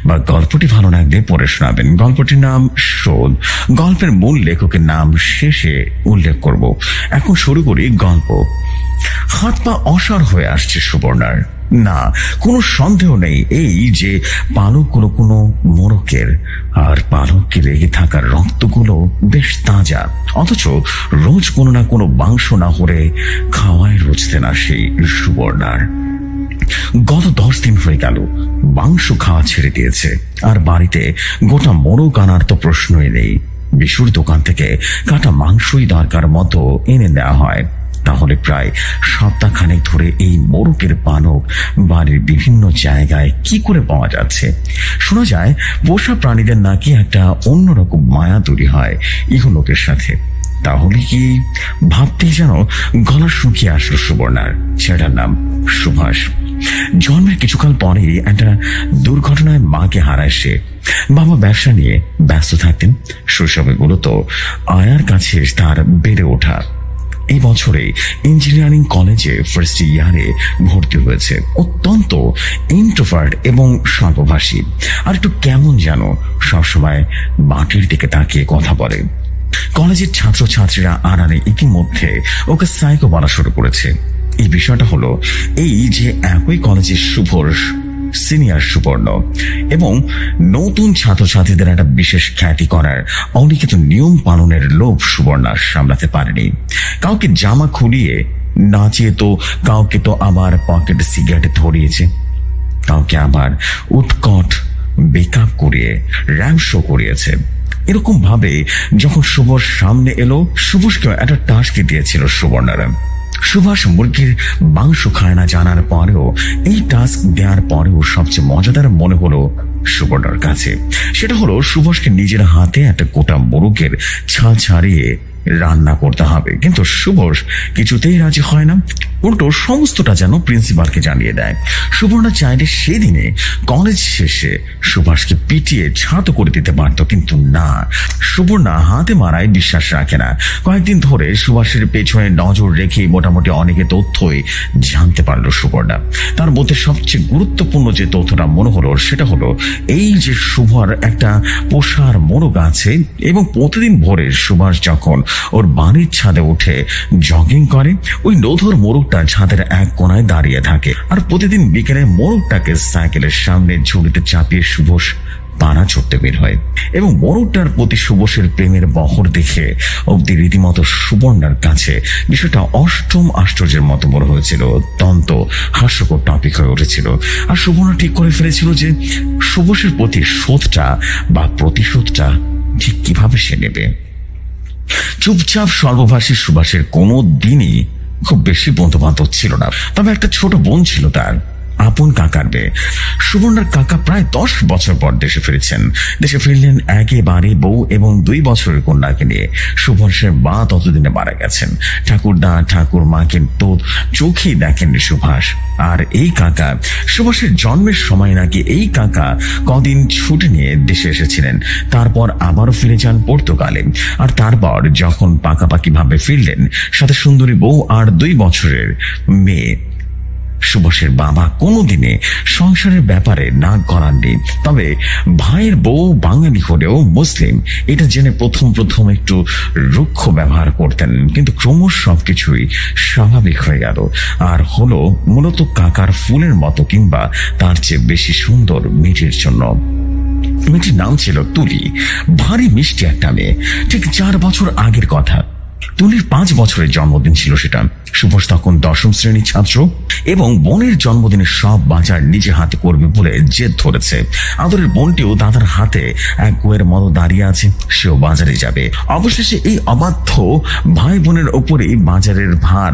বা গল্পটি ভালো লাগলে পড়ে শোনাবেন। গল্পটির নাম শোধ। গল্পের মূল লেখকের নাম শেষে উল্লেখ করব। এখন শুরু করি গল্প। হাত পা অসাড় হয়ে আসছে সুবর্ণার। না, কোনো সন্দেহ নেই এই যে পালকগুলো কোনো মোরকের, আর পালককে লেগে থাকার রক্তগুলো বেশ তাজা, অথচ রোজ কোনো না কোনো মাংস না হলে খাওয়ায় রুচতে না সেই সুবর্ণার। গত 10 দিন হয়ে গেল মাংস খাওয়া ছেড়ে দিয়েছে, আর বাড়িতে গোটা মোরগ আনার তো প্রশ্নই নেই। বিশুর দোকান থেকে কাটা মাংসই দরকার মতো এনে দেওয়া হয়। তাহলে প্রায় সপ্তাহখানেক ধরে এই মোরগের পালক বাড়ির বিভিন্ন জায়গায় কি করে পাওয়া যাচ্ছে? শোনা যায় পোষা প্রাণীদের নাকি একটা অন্যরকম মায়া তৈরি হয় ইহলোকের সাথে। তাহলে কি ভাবতেই যেন গলা শুকিয়ে আসলো সুবর্ণার। ছেলেটার নাম সুভাষ। জন্মের কিছুকাল পরেই একটা দুর্ঘটনায় মাকে হারায় সে। বাবা ব্যবসা নিয়ে ব্যস্ত থাকতেন। শৈশবে মূলত আয়ার কাছে তার বেড়ে ওঠা। এই বছরে ইঞ্জিনিয়ারিং কলেজে ফার্স্ট ইয়ারে ভর্তি হয়েছে। অত্যন্ত ইন্ট্রোভার্ট এবং স্বল্পভাষী, আর একটু কেমন যেন সবসময় মাটির দিকে তাকিয়ে কথা বলে। কলেজের ছাত্রছাত্রীরা আড়ালে ইতিমধ্যে ওকে সাইকো বলা শুরু করেছে। এই বিষয়টা হলো এই যে একই কলেজের শুভর সিনিয়র সুবর্ণ এবং নতুন ছাত্রছাত্রীদের একটা বিশেষ খ্যাতি করার অলিখিত নিয়ম পালনের লোভ সুবর্ণা সামলাতে পারেনি। কাউকে জামা খুলিয়ে নাচিয়ে তো, কাউকে তো আবার পকেট সিগারেট ধরিয়েছে, কাউকে আবার উৎকট বেকআপ করিয়ে র্যাম্প শো করিয়েছে। এরকম ভাবে যখন শুভর সামনে এলো, শুভকে একটা টাস্ক দিয়েছিল সুবর্ণারা। সুভাষ মুরগির মাংস খায় না জানার পরেও, এই টাস্ক দেওয়ার পরেও সবচেয়ে মজাদার মনে হলো সুবর্ণার কাছে সেটা হলো সুভাষকে নিজের হাতে একটা গোটা মোরগের ছাল ছাড়িয়ে রান্না করতে হবে। কিন্তু সুভাষ কিছুতেই রাজি হয় না, উল্টো সমস্তটা যেন প্রিন্সিপালকে জানিয়ে দেয়। সুবর্ণা চাইলে সেদিনে কলেজ শেষে সুভাষকে পিটিয়ে ছাতো করে দিতে পারত, কিন্তু না, সুবর্ণা হাতে মারায় বিশ্বাস রাখে না। কয়েকদিন ধরে সুভাষের পেছনে নজর রেখে মোটামুটি অনেকে তথ্যই জানতে পারলো সুবর্ণা। তার মধ্যে সবচেয়ে গুরুত্বপূর্ণ যে তথ্যটা মনে হলো সেটা হলো এই যে শুভর একটা পোষার মোরগ আছে, এবং প্রতিদিন ভোরে সুভাষ যখন ওর বাড়ির ছাদে উঠে জগিং করে, ওই লোধর মোরগটা ছাদের এক কোনায় দাঁড়িয়ে থাকে। আর প্রতিদিন বিকেলে মোরগটাকে সাইকেলের সামনে ঝুড়িতে চাপিয়ে সুভাষ পাড়া চড়তে বের হয়, এবং মোরগটার প্রতি সুভাষের প্রেমের বহর দেখে অব্দি রীতিমতো সুবর্ণার কাছে বিষয়টা অষ্টম আশ্চর্যের মতো বড় হয়েছিল। অত্যন্ত হাস্যকর টপিক হয়ে উঠেছিল। আর সুবর্ণা ঠিক করে ফেলেছিল যে সুভাষের প্রতি শোধটা বা প্রতিশোধটা ঠিক কিভাবে সে নেবে। চুপচাপ সর্বভাষী সুভাষের কোনো দিনই খুব বেশি বন্ধু বান্ধব ছিল না, তবে একটা ছোট বোন ছিল তার, আপন কাকার মেয়ে। সুবর্ণার কাকা প্রায় 10 বছর পর দেশে ফিরেছেন। দেশে ফিরলেন একেবারে বউ এবং 2 বছরের কন্যাকে নিয়ে। সুভাষের মা ততদিনে মারা গেছেন। ঠাকুরদা ঠাকুর মাকে তো চোখেই দেখেননি সুভাষ। আর এই কাকা, সুভাষের জন্মের সময় নাকি এই কাকা কদিন ছুটি নিয়ে দেশে এসেছিলেন, তারপর আবারও ফিরে যান পর্তুগালে। আর তারপর যখন পাকাপাকি ভাবে ফিরলেন, সাথে সুন্দরী বউ আর 2 বছরের মেয়ে। সুভাষের বাবা কোনোদিনে সংসারের ব্যাপারে নাক গলাননি, তবে ভাইয়ের বউ বাঙালি হলেও মুসলিম এটা জেনে প্রথম একটু রুক্ষ ব্যবহার করতেন, কিন্তু ক্রমশ সবকিছুই স্বাভাবিক হয়ে গেল। আর হলো মূলত কাকার ফুলের মতো কিংবা তার চেয়ে বেশি সুন্দর মেয়েটির জন্য। মেয়েটির নাম ছিল তুলি। ভারী মিষ্টি একটা মেয়ে। ঠিক 4 বছর আগের কথা। তুলির 5 বছরের জন্মদিন ছিল সেটা। সুভাষ তখন 10ম শ্রেণীর ছাত্র এবং বোনের জন্মদিনের সব বাজার নিজে হাতে করবে বলে জেদ ধরেছে। আদরের বোনটিও দাদার হাতে এক গোয়ের মতো দাঁড়িয়ে আছে, সেও বাজারে যাবে। অবশেষে এই অবাধ্য ভাই বোনের ওপরেই বাজারের ভার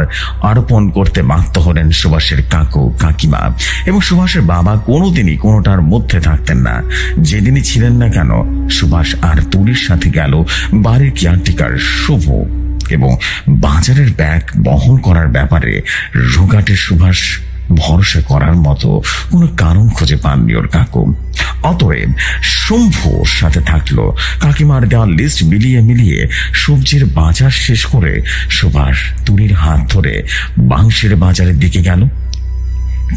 আরোপণ করতে বাধ্য হলেন সুভাষের কাকু কাকিমা, এবং সুভাষের বাবা কোনোদিনই কোনোটার মধ্যে থাকতেন না। যেদিনই ছিলেন না কেন, সুভাষ আর তুলির সাথে গেল বাড়ির কেয়ারটেকার শুভ, এবং বাজারের ব্যাগ বহন করার ব্যাপারে রোগাটে সুভাষ ভরসা করার মতো কোনো কারণ খুঁজে পাননি ওর কাকু। অতএব শম্ভুর সাথে থাকলো। কাকিমার দেওয়া লিস্ট মিলিয়ে সবজির বাজার শেষ করে সুভাষ তুলির হাত ধরে মাংসের বাজারের দিকে গেল।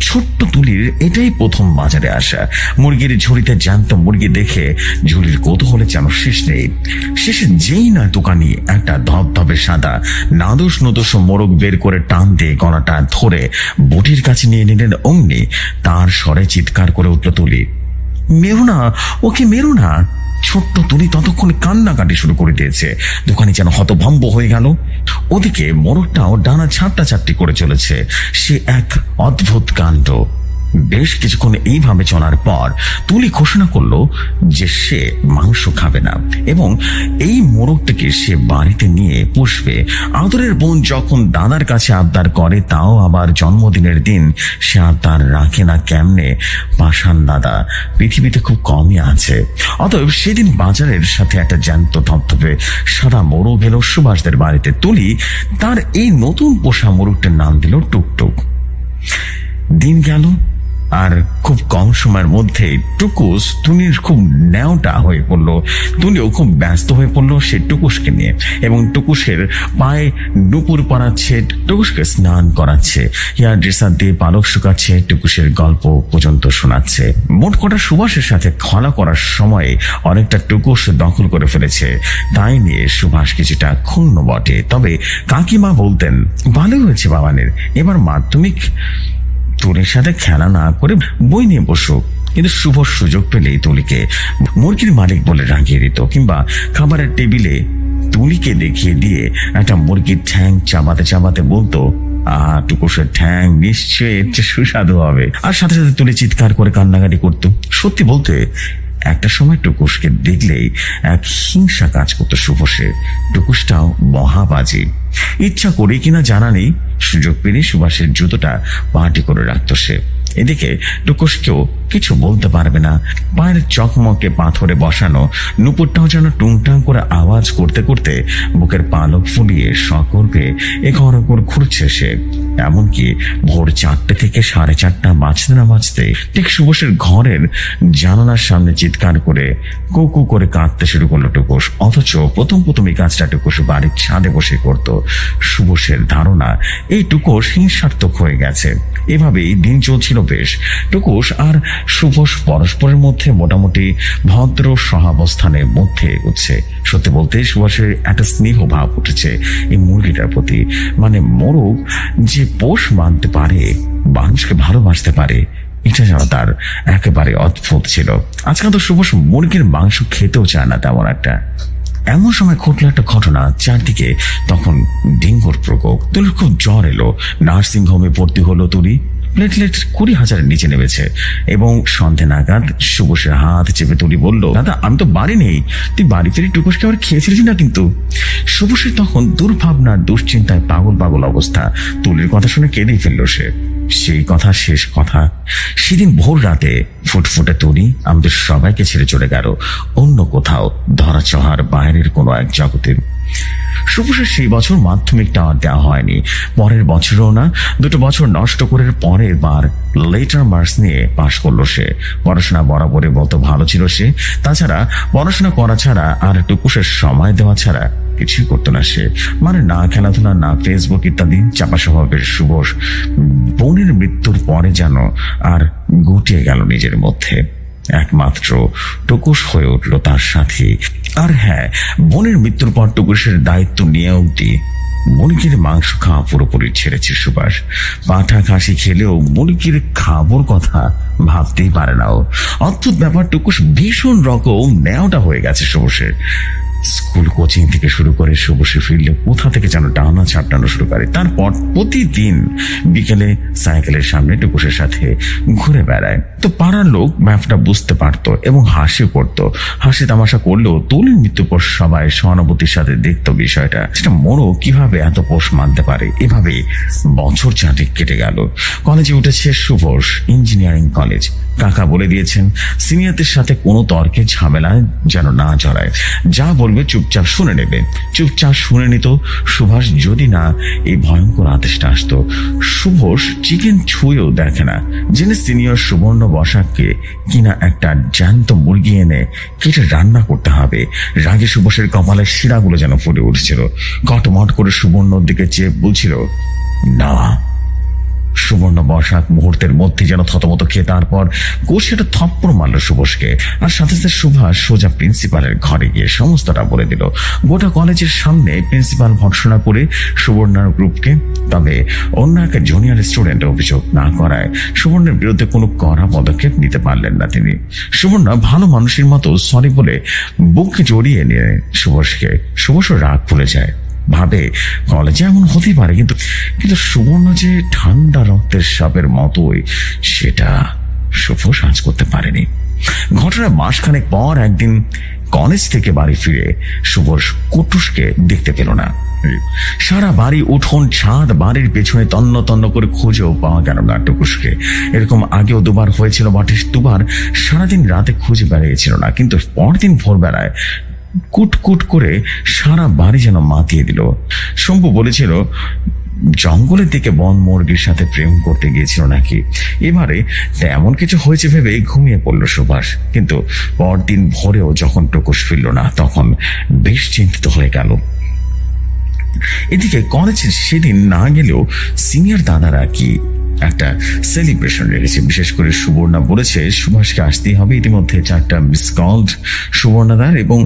ছোট্ট তুলির এটাই প্রথম বাজারে আসা। মুরগির ঝুড়িতে জ্যান্ত মুরগি দেখে ঝুড়ির কৌতূহলে যেন শেষ নেই। শেষে যেই না দোকানি একটা ধবধবে সাদা নাদুস নুদুস মোরগ বের করে টান দিয়ে গলাটা ধরে বটির কাছে নিয়ে নিলেন, অমনি তার স্বরে চিৎকার করে উঠল তুলি, মেরো না, ওকে মেরো না। ছোট্ট তুলি ততক্ষণে কান্নাকাটি শুরু করে দিয়েছে। দোকানি যেন হতভম্ব হয়ে গেল। ওদিকে মোরগটাও ডানা ছাপটা ছাপটি করে চলেছে। সে এক অদ্ভুত কাণ্ড। বেশ কিছুক্ষণ এইভাবে চলার পর তুলি ঘোষণা করলো যে সে মাংস খাবে না এবং এই মোরগটাকে সে বাড়িতে নিয়ে পুষবে। আদরের বোন যখন দাদার কাছে আবদার করে, তাও আবার জন্মদিনের দিন, সে আবদার রাখে না কেমনে? পাষাণ দাদা পৃথিবীতে খুব কমই আছে। অতএব সেদিন বাজারের সাথে একটা জ্যান্ত ধপধপে সাদা মোরগ এলো সুভাষদের বাড়িতে। তুলি তার এই নতুন পোষা মোরগটার নাম দিল টুকটুক। দিন গেল আর খুব কম সময়ের মধ্যে টুকুস তুলির খুব ন্যাওটা হয়ে পড়লো। তুলিও খুব ব্যস্ত হয়ে পড়লো সে টুকুসকে নিয়ে, এবং টুকুসের পায়ে নুপুর পরাচ্ছে, টুকুসকে স্নান করাচ্ছে, হেয়ার ড্রেসার দিয়ে পালক শুকাচ্ছে, টুকুসের গল্প পর্যন্ত শোনাচ্ছে। মোট কটা সুভাষের সাথে খলা করার সময়ে অনেকটা টুকুস দখল করে ফেলেছে। তাই নিয়ে সুভাষ কিছুটা ক্ষুণ্ণ বটে। তবে কাকিমা বলতেন, ভালো হয়েছে বাবানের, এবার মাধ্যমিক তুলির সাথে খেলা না করে বই নিয়ে বসুক। কিন্তু শুভ সুযোগ পেলেই তুলিকে মুরগির মালিক বলে রাগিয়ে দিত, কিংবা খাবারের টেবিলে তুলিকে দেখিয়ে দিয়ে একটা মুরগির ঠ্যাং চাবাতে চাবাতে বলতো, টুকুসের ঠ্যাং নিশ্চয়ই এর চেয়ে সুস্বাদু হবে। আর সাথে সাথে তুলি চিৎকার করে কান্নাকাটি করতো। সত্যি বলতে একটা সময় টুকুসকে দেখলেই এক হিংসা কাজ করতো সুভাষের। টুকুসটাও মহাবাজি। ইচ্ছা করে কিনা জানা নেই, সুযোগ পেলে সুভাষের জুতোটা পাটি করে রাখতো সে। এদিকে টুকুসকেও কিছু বলতে পারবে না। পায়ের চকমকে পাথরে বসানো নুপুরটাও যেন টুংটাং করে আওয়াজ করতে করতে বুকের পালক ফুলিয়ে সকর্পে এঘর ওপর ঘুরছে সে। এমনকি ভোর 4টে থেকে 4:30 বাজতে না বাজতে ঠিক সুভাষের ঘরের জানালার সামনে চিৎকার করে কুকু করে কাঁদতে শুরু করলো টুকুস। অথচ প্রথম এই কাজটা টুকুস বাড়ির ছাদে বসে করত। সুভাষের ধারণা এই টুকুস হিংসাত্মক হয়ে গেছে। এভাবেই দিন চলছিল বেশ। টুকুস আর সুভাষ পরস্পরের মধ্যে মোটামুটি ভদ্র সহাবস্থানের মধ্যে এগোচ্ছে। সত্যি বলতে সুভাষের একটা স্নেহ ভাব উঠেছে এই মুরগিটার প্রতি। মানে মোরগ যে পোষ মানতে পারে, মানুষকে ভালোবাসতে পারে, এটা যেন তার একেবারে অদ্ভুত ছিল। আজকাল তো সুভাষ মুরগির মাংস খেতেও চায় না তেমন একটা। এমন সময় ঘটলো একটা ঘটনা, চারদিকে তখন ডেঙ্গুর প্রকোপ। তুলির খুব জ্বর এলো, নার্সিং হোমে ভর্তি হলো তুলি। প্লেটলেট 20,000-এর নিচে নেমেছে এবং সন্ধে নাগাদ সুভাষের হাত চেপে তুলি বলল, দাদা আমি তো বাড়ি নেই, তুই বাড়ি ফিরে টুকুসকে আবার খেয়েছিলিস না কিন্তু? সুভাষের তখন দুর্ভাবনার দুশ্চিন্তায় পাগল পাগল অবস্থা। তুলির কথা শুনে কেঁদেই ফেললো সে। সেই কথা শেষ কথা। সেদিন ভোর রাতে ফুটফুটে তুলি আমাদের সবাইকে ছেড়ে চলে গেল অন্য কোথাও, ধরা চহার বাইরের কোনো এক জগতে। সুভাষের সেই বছর মাধ্যমিকটা আর দেওয়া হয়নি, পরের বছরও না। 2 বছর নষ্ট করে পরের বার লেটার মার্কস নিয়ে পাশ করলো সে। পড়াশোনা বরাবরের মতো ভালো ছিল সে। তাছাড়া পড়াশোনা করা ছাড়া আর টুকুসের সময় দেওয়া ছাড়া কিছুই করতো না সে। মানে না খেলাধুলা, না ফেসবুক ইত্যাদি। চাপা স্বভাবের সুভাষ বোনের মৃত্যুর পরে যেন আর গুটিয়ে গেল নিজের মধ্যে। একমাত্র টুকুস হয়ে উঠল তার সাথী। আর হ্যাঁ, বোনের মৃত্যুর পর টুকুসের দায়িত্ব নিয়ে অবধি মুরগির মাংস খাওয়া পুরোপুরি ছেড়েছে সুভাষ। পাঠা খাসি খেলেও মুরগির খাবার কথা ভাবতেই পারে না ও। অদ্ভুত ব্যাপার, টুকুস ভীষণ রকম ন্যাওটা হয়ে গেছে সুভাষের। স্কুল কোচিং থেকে শুরু করে সুভাষে ফিরলে কোথা থেকে যেন ডানা ছাপটানো শুরু করে। তারপর প্রতিদিন বিকেলে সাইকেলের সামনে টুকুসের সাথে ঘুরে বেড়ায়। তো পাড়ার লোক ব্যাপারটা বুঝতে পারতো এবং হাসি করতো। হাসি তামাশা করলেও তুলির মৃত্যুর পর সবাই সহানুভূতির সাথে দেখতো বিষয়টা। সেটা মোরও কিভাবে এত পোষ মানতে পারে। এভাবে বছর 4 কেটে গেল। কলেজে উঠেছে সুভাষ, ইঞ্জিনিয়ারিং কলেজ। কাকা বলে দিয়েছেন সিনিয়রদের সাথে কোনো তর্কের ঝামেলায় যেন না জড়ায়, যা বলবে চুপচাপ শুনে নেবে। চুপচাপ শুনে নিত সুভাষ, যদি না এই ভয়ঙ্কর আদেশটা আসতো। সুভাষ চিকেন ছুঁয়েও দেখে না, জেনে সিনিয়র সুবর্ণ বসাককে কিনা একটা জ্যান্ত মুরগি এনে কেটে রান্না করতে হবে। রাগে সুভাষের কপালের শিরাগুলো যেন ফুটে উঠছিল। কটমট করে সুবর্ণর দিকে চেয়ে বলছিল, না সুবর্ণ বসাক মুহূর্তের মধ্যে যেন থতমত খেয়ে তারপর কষিটা থপ্পড় মারল সুভাষকে, আর সাথে সাথে সুভাষ সোজা প্রিন্সিপালের ঘরে গিয়ে সমস্তটা বলে দিল। গোটা কলেজের সামনে প্রিন্সিপাল ভর্ৎসনা করে সুবর্ণার গ্রুপকে, তবে অন্য এক জুনিয়র স্টুডেন্ট অভিযোগ না করায় সুবর্ণের বিরুদ্ধে কোনো কড়া পদক্ষেপ নিতে পারলেন না তিনি। সুবর্ণা ভালো মানুষের মতো সরি বলে বুকে জড়িয়ে নিয়ে সুভাষকে। সুভাষ রাগ ভুলে যায়, ভাবে কলেজে এমন হতে পারে, কিন্তু কিন্তু সুবর্ণ যে ঠান্ডা রক্তের সাপের মতোই, সেটা শুভ সাজ করতে পারেনি। ঘটনার মাসখানেক পর একদিন কলেজ থেকে বাড়ি ফিরে সুভাষ কুটুসকে দেখতে পেল না। সারা বাড়ি, উঠোন, ছাদ, বাড়ির পেছনে তন্ন তন্ন করে খুঁজেও পাওয়া গেল না টুকুসকে। এরকম আগেও দুবার হয়েছিল বটে, দুবার সারাদিন রাতে খুঁজে বেড়িয়েছিল না, কিন্তু পরদিন ভোরবেলায় কুটকুট করে সারা বাড়ি যেন মাতিয়ে দিল। শম্ভু বলেছিল জঙ্গলের দিকে বন মুরগির সাথে প্রেম করতে গিয়েছিল নাকি। এবারে তেমন কিছু হয়েছে ভেবে ঘুমিয়ে পড়ল সুভাষ, কিন্তু পরদিন ভোরেও যখন টুকুস ফিরল না তখন বেশ চিন্তিত হয়ে গেল। এদিকে কলেজে সেদিন না গেলেও সিনিয়র দাদারা কি একটা সেলিব্রেশন রেখেছে। বিশেষ করে সুবর্ণা বলেছে সুভাষকে আসতেই হবে। ইতিমধ্যে 4টা মিস কল সুবর্ণাদার, এবং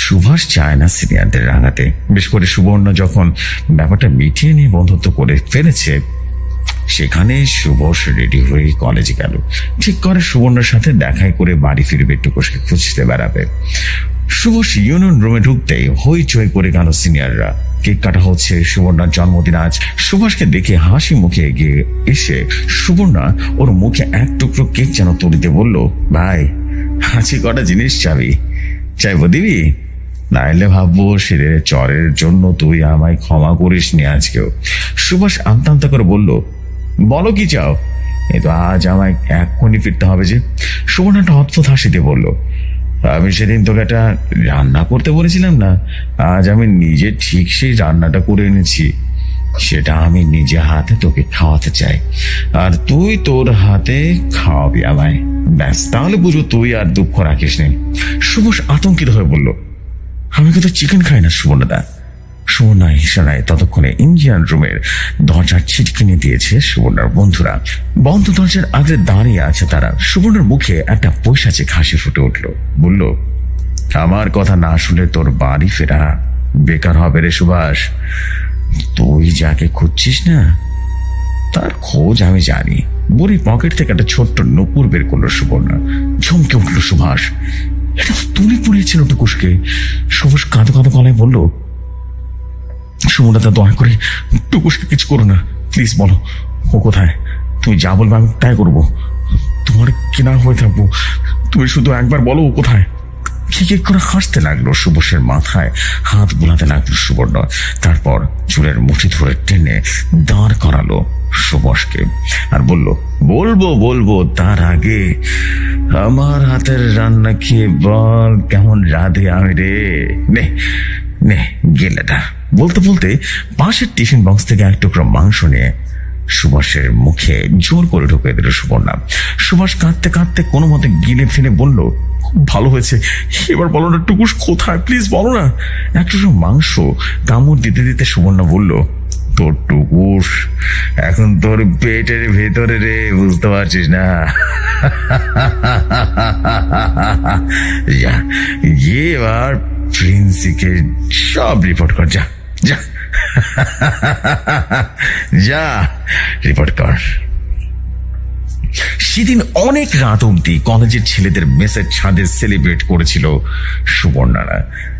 সুভাষ চায় না সিনিয়রদের রাগাতে। বিশেষ করে সুবর্ণা যখন ব্যাপারটা মিটিয়ে নিয়ে বন্ধুত্ব করে ফেলেছে, সেখানে সুভাষ রেডি হয়ে কলেজে গেল। ঠিক করে সুবর্ণার সাথে দেখাই করে বাড়ি ফিরবে, টুকুসকে খুঁজতে বেড়াবে। সুভাষ ইউনিয়ন রুমে ঢুকতেই হইচই করে গেল সিনিয়ররা। কেক কাটা হচ্ছে, সুবর্ণার জন্মদিন আজ। সুভাষকে দেখে হাসি মুখে এগিয়ে এসে সুবর্ণা ওর মুখে এক টুকরো কেক যেন তুলিতে বলল, ভাই হাসি কটা জিনিস চাইবো দিবি? নাইলে ভাববো সেদের চরের জন্য তুই আমায় ক্ষমা করিস নি আজকেও। সুভাষ আমতা আমতা করে বলল, বলো কি চাও? এই তো আজ আমায় এক্ষুনি ফিরতে হবে যে। সুবর্ণাটা অদ্ভুত হাসিতে বলল, আমি সেদিন তোকে একটা রান্না করতে বলেছিলাম না, আজ আমি নিজে ঠিক সেই রান্নাটা করে এনেছি। সেটা আমি নিজে হাতে তোকে খাওয়াতে চাই, আর তুই তোর হাতে খাওয়াবি আমায়। ব্যাস, তাহলে বুঝো তুই আর দুঃখ রাখিস নি। সুভাষ আতঙ্কিত হয়ে বলল, আমি কিন্তু চিকেন খাই না সুবর্ণদা। সুবর্ণা ইশারায় ততক্ষণে ইঞ্জিনিয়ার রুমের দরজার ছিটকিনি দিয়েছে সুবর্ণার বন্ধুরা। বন্ধ দরজার আগে দাঁড়িয়ে আছে তারা। সুবর্ণার মুখে একটা পৈশাচিক হাসি ফুটে উঠল, বলল, আমার কথা না শুনে তোর বাড়ি ফেরা বেকার হবে রে সুভাষ। তুই যাকে খুঁজছিস না তার খোঁজ আমি জানি। বুড়ির পকেট থেকে একটা ছোট্ট নুপুর বের করলো সুবর্ণা। চমকে উঠল সুভাষ, এটা তুলি পড়িয়েছিল টুকুসকে। সুভাষ কাঁদো কাঁদো গলায় বলল, সুবর্ণা দয়া করে টুকুসকে কিছু করো না, প্লিজ বলো ও কোথায়। তুমি যা বলবে আমি তাই করবো, তোমার কেনা হয়ে থাকবো। তুমি শুধু একবার বলো ও কোথায়। খিক করে হাসতে লাগলো। সুভাষের মাথায় হাত বোলাতে লাগলো সুবর্ণ। তারপর চুলের মুঠি ধরে টেনে দাঁড় করালো সুভাষকে আর বলল, বলবো তার আগে আমার হাতের রান্না খেয়ে বল কেমন রাধে আমি রে। নে গেলে দা। বলতে বলতে পাশের টিফিন বক্স থেকে এক টুকরো মাংস নিয়ে সুভাষের মুখে জোর করে ঢুকিয়ে দিল সুবর্ণা। সুভাষ কাঁদতে কাঁদতে কোনো মতে গিলে ফেলে বলল, খুব ভালো হয়েছে, এবার বলো না টুকুস কোথায়, প্লিজ বলো না। এক টুকরো মাংস কামড় দিতে দিতে সুবর্ণা বলল, তোর টুকুস এখন তোর পেটের ভেতরে রে, বুঝতে পারছিস না? যা গিয়ে এবার প্রিন্সিকে সব রিপোর্ট কর, যা যা যা রিপোর্ট কর। সেদিন অনেক রাত অব্দি কলেজের ছেলেদের মেসের ছাদে সেলিব্রেট করেছিল সুবর্ণারা,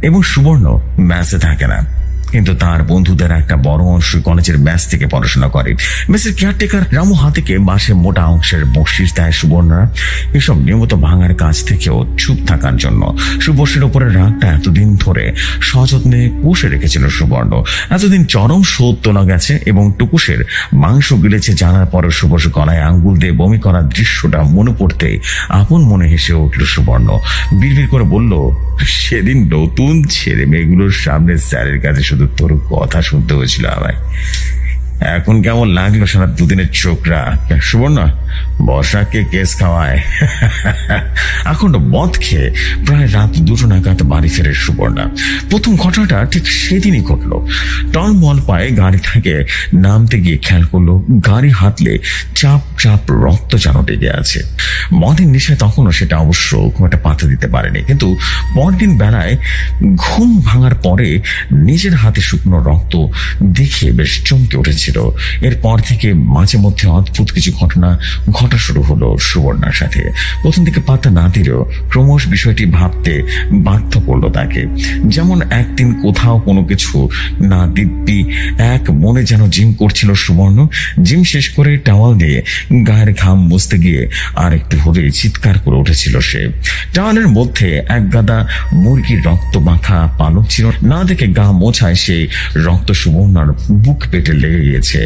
এবং সুবর্ণ ম্যাচে থাকে না, কিন্তু তার বন্ধুদের একটা বড় অংশ কলেজের ম্যাচ থেকে পড়াশোনা করে। মেসের কেয়ারটেকার রামু হাতিকে মাসে মোটা অংশের বকশিস দেয় সুবর্ণা। এসব নিয়মিত ভাঙার কাজ থেকেও চুপ থাকার জন্য সুবর্ণের উপরে রাগটা এতদিন ধরে সযত্নে পুষে রেখেছিল সুবর্ণ। এতদিন চরম শোধ তোলা গেছে, এবং টুকুসের মাংস গিলেছে জানার পরে সুবর্ণ গলায় আঙ্গুল দিয়ে বমি করার দৃশ্যটা মনে পড়তে আপন মনে হেসে উঠল সুবর্ণ। বিড়বিড় করে বলল, সেদিন নতুন ছেলে মেয়েগুলোর সামনে স্যারের কাছে শুধু তোর কথা শুনতে হয়েছিল আমায়। এখন কেমন লাগলো সারা দুদিনের চোখরা? সুবর্ণা, বর্ষাকে কেস খাওয়ায়। এখন মদ খেয়ে প্রায় রাত 2টো নাগাদ বাড়ি ফেরে সুবর্ণা। প্রথম ঘটনাটা ঠিক সেদিনই ঘটলো। টলমল পায়ে গাড়ি থেকে নামতে গিয়ে খেয়াল করলো গাড়ি হাতলে চাপ চাপ রক্ত যেন লেগে আছে। মদের নেশায় তখনও সেটা অবশ্য খুব একটা পাত্তা দিতে পারেনি, কিন্তু পরদিন বেলায় ঘুম ভাঙার পরে নিজের হাতে শুকনো রক্ত দেখে বেশ চমকে উঠেছিল। এরপর থেকে মাঝে মধ্যে অদ্ভুত কিছু ঘটনা ঘটা শুরু হলো সুবর্ণার সাথে। প্রথম দিকে পাত্তা না দিলেও ক্রমশ বিষয়টি ভাবতে বাধ্য করলো তাকে। যেমন একদিন কোথাও কোনো কিছু না দিব্যি এক মনে যেন জিম করছিল সুবর্ণ। জিম শেষ করে টাওয়াল দিয়ে গায়ের ঘাম মুছতে গিয়ে আর একটু হলে চিৎকার করে উঠেছিল সে। টাওয়ালের মধ্যে এক গাদা মুরগির রক্ত মাখা পালক ছিল, না দেখে গা মোছায় সেই রক্ত সুবর্ণার বুক পেটে লেগে গিয়েছে।